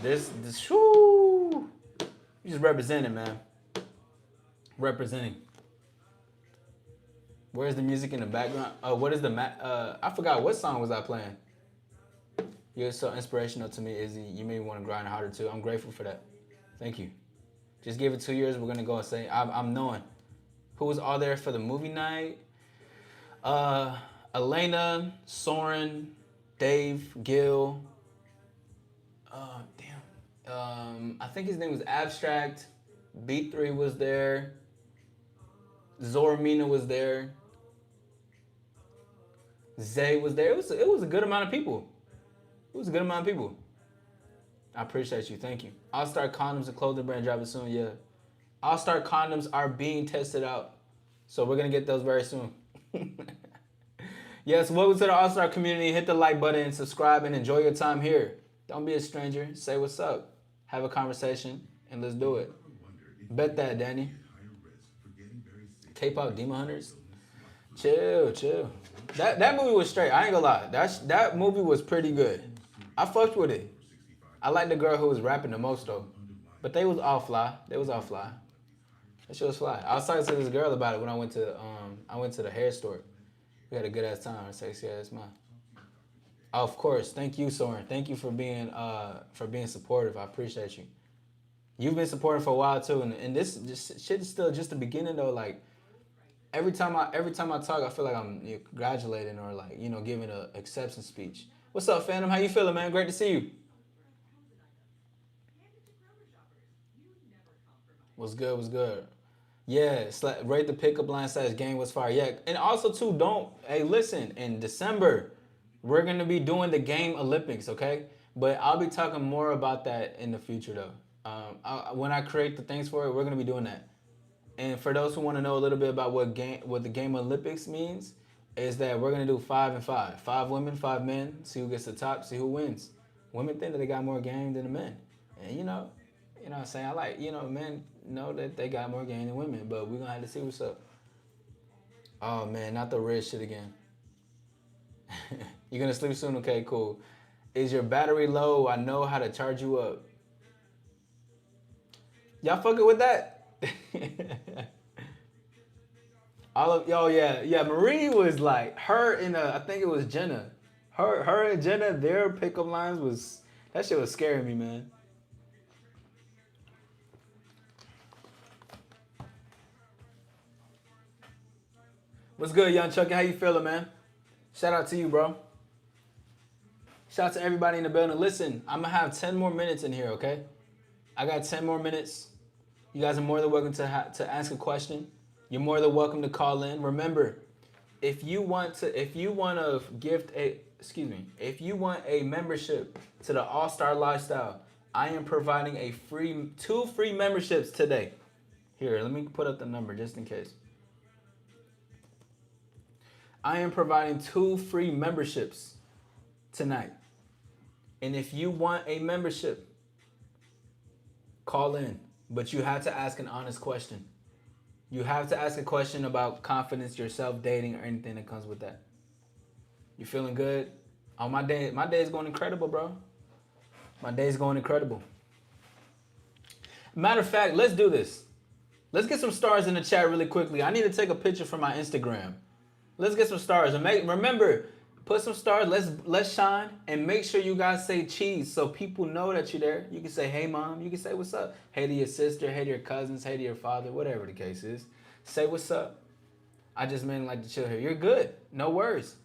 this whoo. You just representing, man. Representing. Where's the music in the background? What is I forgot what song was I playing. You're so inspirational to me, Izzy. You made me want to grind harder too. I'm grateful for that. Thank you. Just give it 2 years. We're gonna go and say I'm knowing. Who was all there for the movie night? Elena, Soren, Dave, Gil. I think his name was Abstract. Beat 3 was there. Zoramina was there. Zay was there. It was a good amount of people. I appreciate you. Thank you. AllStar Condoms, a clothing brand, dropping soon. Yeah. AllStar Condoms are being tested out. So we're going to get those very soon. Yes, welcome to the AllStar community. Hit the like button and subscribe and enjoy your time here. Don't be a stranger. Say what's up. Have a conversation and let's do it. Bet that, Danny. K-pop Demon Hunters. Chill. That movie was straight. I ain't gonna lie. That movie was pretty good. I fucked with it. I like the girl who was rapping the most though. But they was all fly. That shit was fly. I was talking to this girl about it when I went to the hair store. We had a good ass time. Sexy ass man. Of course. Thank you, Soren. Thank you for being supportive. I appreciate you. You've been supporting for a while too, and this shit is still just the beginning though. Like every time I talk, I feel like I'm congratulating or like giving a acceptance speech. What's up, Phantom? How you feeling, man? Great to see you. What's good? Yeah, rate the pickup line / game was fire. Yeah, and also too, listen. In December, we're gonna be doing the Game Olympics, okay? But I'll be talking more about that in the future though. When I create the things for it, we're gonna be doing that. And for those who want to know a little bit about what the Game Olympics means, is that we're gonna do 5 and 5, 5 women, 5 men. See who gets the top, see who wins. Women think that they got more game than the men, and you know what I'm saying. I like men know that they got more game than women, but we're gonna have to see what's up. Oh man, not the red shit again. You're gonna sleep soon? Okay, cool. Is your battery low? I know how to charge you up. Y'all fucking with that? All of y'all, yeah. Marie was like her and I think it was Jenna. Her and Jenna, their pickup lines that shit was scaring me, man. What's good, Young Chucky? How you feeling, man? Shout out to you, bro. Shout out to everybody in the building. Listen, I'm gonna have 10 more minutes in here, okay? I got 10 more minutes. You guys are more than welcome to ask a question. You're more than welcome to call in. Remember, if you want a membership to the AllStar Lifestyle, I am providing 2 free memberships today. Here, let me put up the number just in case. I am providing 2 free memberships tonight. And if you want a membership, call in. But you have to ask an honest question. You have to ask a question about confidence, yourself, dating, or anything that comes with that. You feeling good? Oh, my day is going incredible, bro. My day is going incredible. Matter of fact, let's do this. Let's get some stars in the chat really quickly. I need to take a picture for my Instagram. Let's get some stars. And remember, Put some stars. Let's shine, and make sure you guys say cheese so people know that you're there. You can say, "Hey, mom." You can say, "What's up?" Hey to your sister. Hey to your cousins. Hey to your father. Whatever the case is, say, "What's up?" I just mainly like to chill here. You're good. No worries.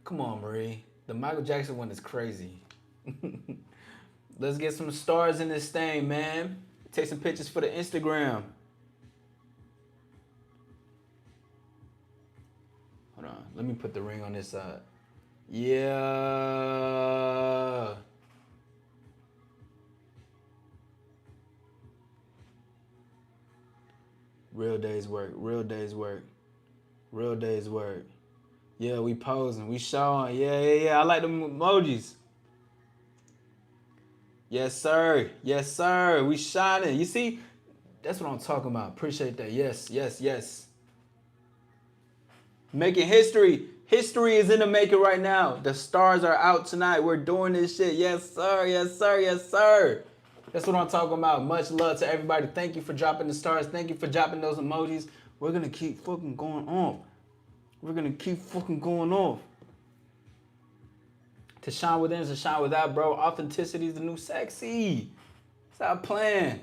Come on, Marie. The Michael Jackson one is crazy. Let's get some stars in this thing, man. Take some pictures for the Instagram. Hold on. Let me put the ring on this side. Yeah. Real day's work. Real day's work. Real day's work. Yeah, we posing. We showing. Yeah. I like the emojis. Yes, sir. Yes, sir. We shining. You see? That's what I'm talking about. Appreciate that. Yes. Making history. History is in the making right now. The stars are out tonight. We're doing this shit. Yes, sir. That's what I'm talking about. Much love to everybody. Thank you for dropping the stars. Thank you for dropping those emojis. We're going to keep fucking going off. To shine within is to shine without, bro. Authenticity is the new sexy. Stop playing.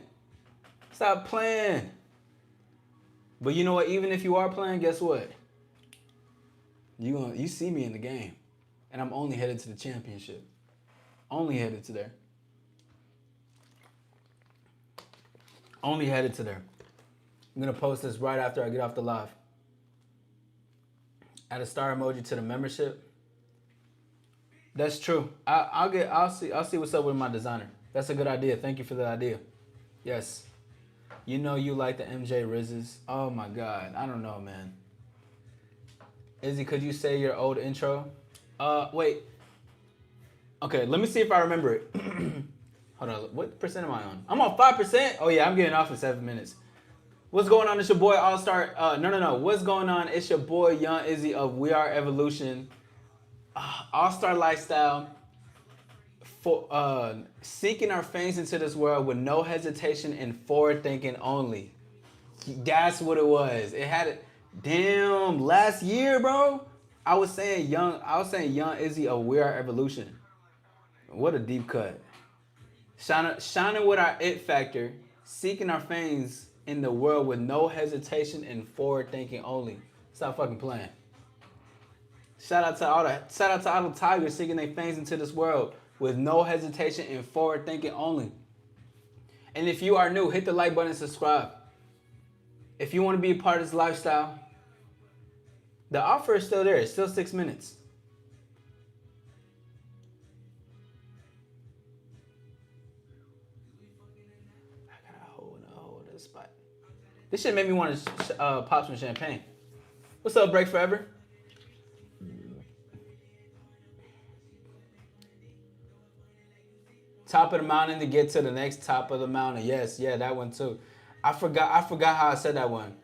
But you know what? Even if you are playing, guess what? You see me in the game. And I'm only headed to the championship. Only headed to there. I'm going to post this right after I get off the live. Add a star emoji to the membership. That's true. I'll see what's up with my designer. That's a good idea. Thank you for the idea. Yes. You know you like the MJ Rizzes. Oh my God. I don't know, man. Izzy, could you say your old intro? Wait. Okay, let me see if I remember it. Hold on. What percent am I on? I'm on 5%. Oh yeah, I'm getting off in 7 minutes. What's going on? It's your boy AllStar. No. What's going on? It's your boy Young Izzy of We Are Evolution. AllStar Lifestyle. For seeking our fangs into this world with no hesitation and forward thinking only. That's what it was. It had it. Damn, last year, bro. I was saying young Izzy of We Are Evolution. What a deep cut. Shining with our it factor, seeking our fangs in the world with no hesitation and forward thinking only. Stop fucking playing. Shout out to all the tigers seeking their fangs into this world with no hesitation and forward thinking only. And if you are new, hit the like button and subscribe. If you want to be a part of this lifestyle, the offer is still there. It's still 6 minutes. I gotta hold this spot. This shit made me want to pop some champagne. What's up, Break Forever? Top of the mountain to get to the next top of the mountain. Yes, yeah, that one too. I forgot how I said that one.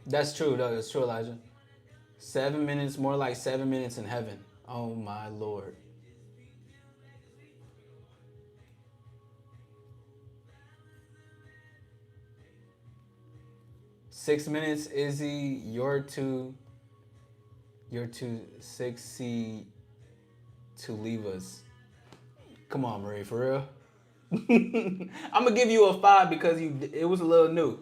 That's true, though. That's true, Elijah. 7 minutes, more like 7 minutes in heaven. Oh my Lord. Six minutes, Izzy. You're too sexy to leave us. Come on, Marie, for real. I'm gonna give you a 5 because it was a little new.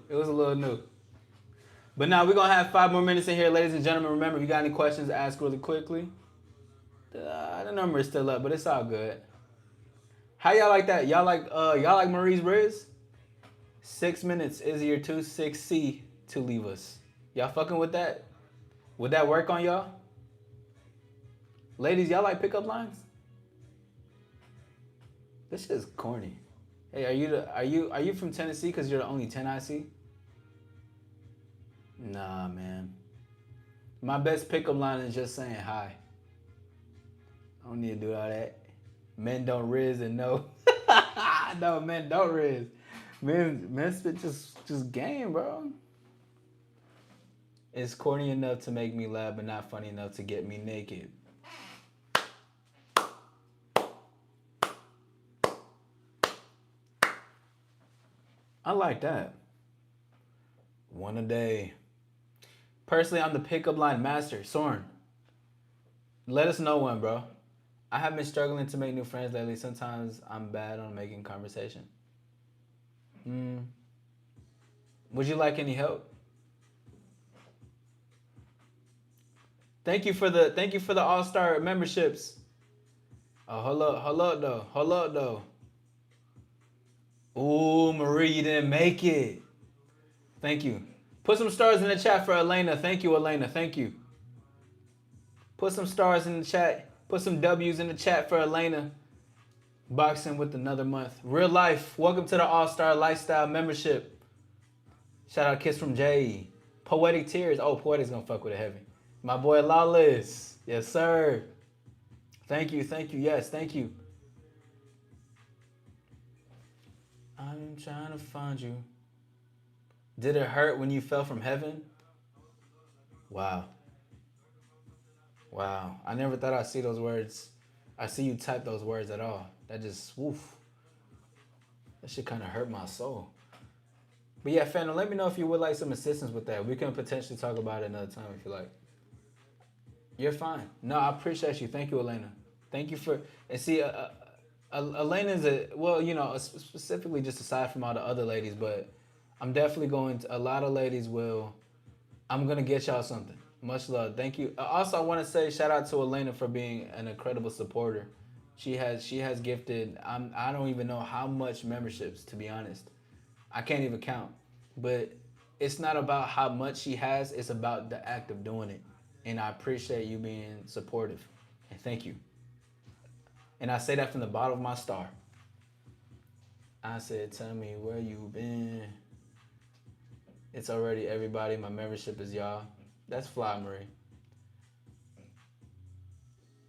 But now we're gonna have 5 more minutes in here, ladies and gentlemen. Remember, if you got any questions, ask really quickly. The number is still up, but it's all good. How y'all like that? Y'all like Marie's Riz? 6 minutes, Izzy, you're too 6C to leave us. Y'all fucking with that? Would that work on y'all? Ladies, y'all like pickup lines? This shit is corny. Hey, are you from Tennessee because you're the only 10 I see? Nah, man. My best pickup line is just saying hi. I don't need to do all that. Men don't riz and no. No, men don't riz. Men spit just game, bro. It's corny enough to make me laugh, but not funny enough to get me naked. I like that. One a day. Personally, I'm the pickup line master. Soren, let us know one, bro. I have been struggling to make new friends lately. Sometimes I'm bad on making conversation. Would you like any help? Thank you for the AllStar memberships. Oh, hold up though. Ooh, Marie, you didn't make it. Thank you. Put some stars in the chat for Elena. Thank you, Elena. Thank you. Put some stars in the chat. Put some W's in the chat for Elena. Boxing with another month. Real life. Welcome to the AllStar Lifestyle membership. Shout out Kiss from Jay. Poetic Tears. Oh, Poetic's gonna fuck with it heavy. My boy Lawless. Yes, sir. Thank you. Yes, thank you. I'm trying to find you. Did it hurt when you fell from heaven? Wow. I never thought I'd see those words. I see you type those words at all. That just, woof. That shit kind of hurt my soul. But yeah, Phantom, let me know if you would like some assistance with that. We can potentially talk about it another time if you like. You're fine. No, I appreciate you. Thank you, Elena. Thank you for, and see, Elena's specifically just aside from all the other ladies, but I'm definitely going to, a lot of ladies will, I'm going to get y'all something. Much love. Thank you. Also, I want to say shout out to Elena for being an incredible supporter. She has gifted, I don't even know how much memberships, to be honest. I can't even count. But it's not about how much she has, it's about the act of doing it. And I appreciate you being supportive. And thank you. And I say that from the bottom of my star. I said, tell me where you been. It's already everybody. My membership is y'all. That's fly, Marie.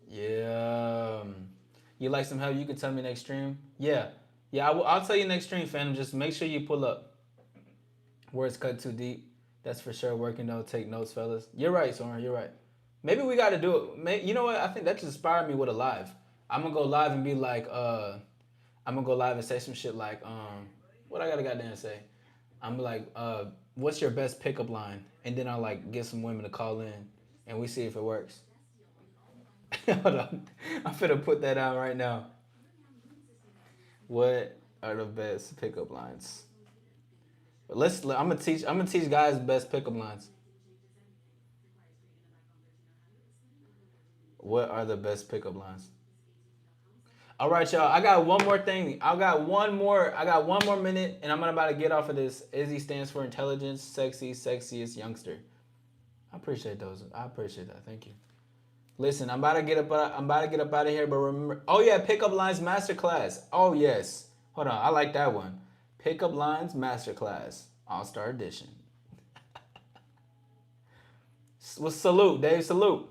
Yeah. You like some help? You can tell me next stream. Yeah. I'll tell you next stream, Phantom. Just make sure you pull up. Words cut too deep. That's for sure. Working though. Take notes, fellas. You're right, Soren. You're right. Maybe we got to do it. You know what? I think that just inspired me with a live. I'm gonna go live and be like, I'm gonna go live and say some shit like, what I gotta goddamn say? I'm like, what's your best pickup line? And then I'll like get some women to call in, and we see if it works. Hold on, I'm finna put that out right now. What are the best pickup lines? I'm gonna teach guys best pickup lines. What are the best pickup lines? All right, y'all. I got one more thing. I got one more minute, and I'm about to get off of this. Izzy stands for intelligence, sexy, sexiest youngster. I appreciate those. I appreciate that. Thank you. Listen, I'm about to get up out of here. But remember, oh yeah, pickup lines masterclass. Oh yes. Hold on, I like that one. Pickup lines masterclass, AllStar edition. Well, salute, Dave. Salute.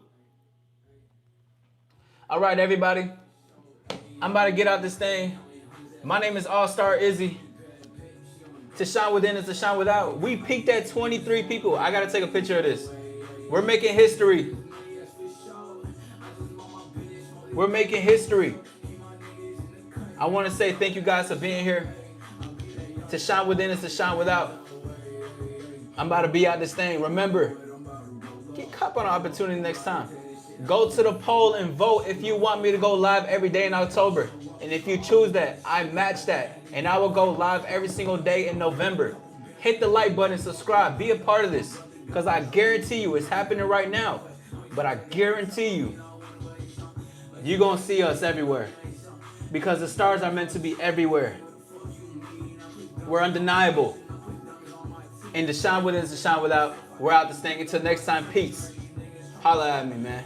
All right, everybody. I'm about to get out this thing. My name is AllStar Izzy. To shine within is to shine without. We peaked at 23 people. I gotta take a picture of this. We're making history. We're making history. I want to say thank you guys for being here. To shine within is to shine without. I'm about to be out this thing. Remember, get caught on an opportunity next time. Go to the poll and vote if you want me to go live every day in October. And if you choose that, I match that. And I will go live every single day in November. Hit the like button, subscribe, be a part of this. Because I guarantee you, it's happening right now. But I guarantee you, you're going to see us everywhere. Because the stars are meant to be everywhere. We're undeniable. And to shine within is to shine without. We're out this thing. Until next time, peace. Holla at me, man.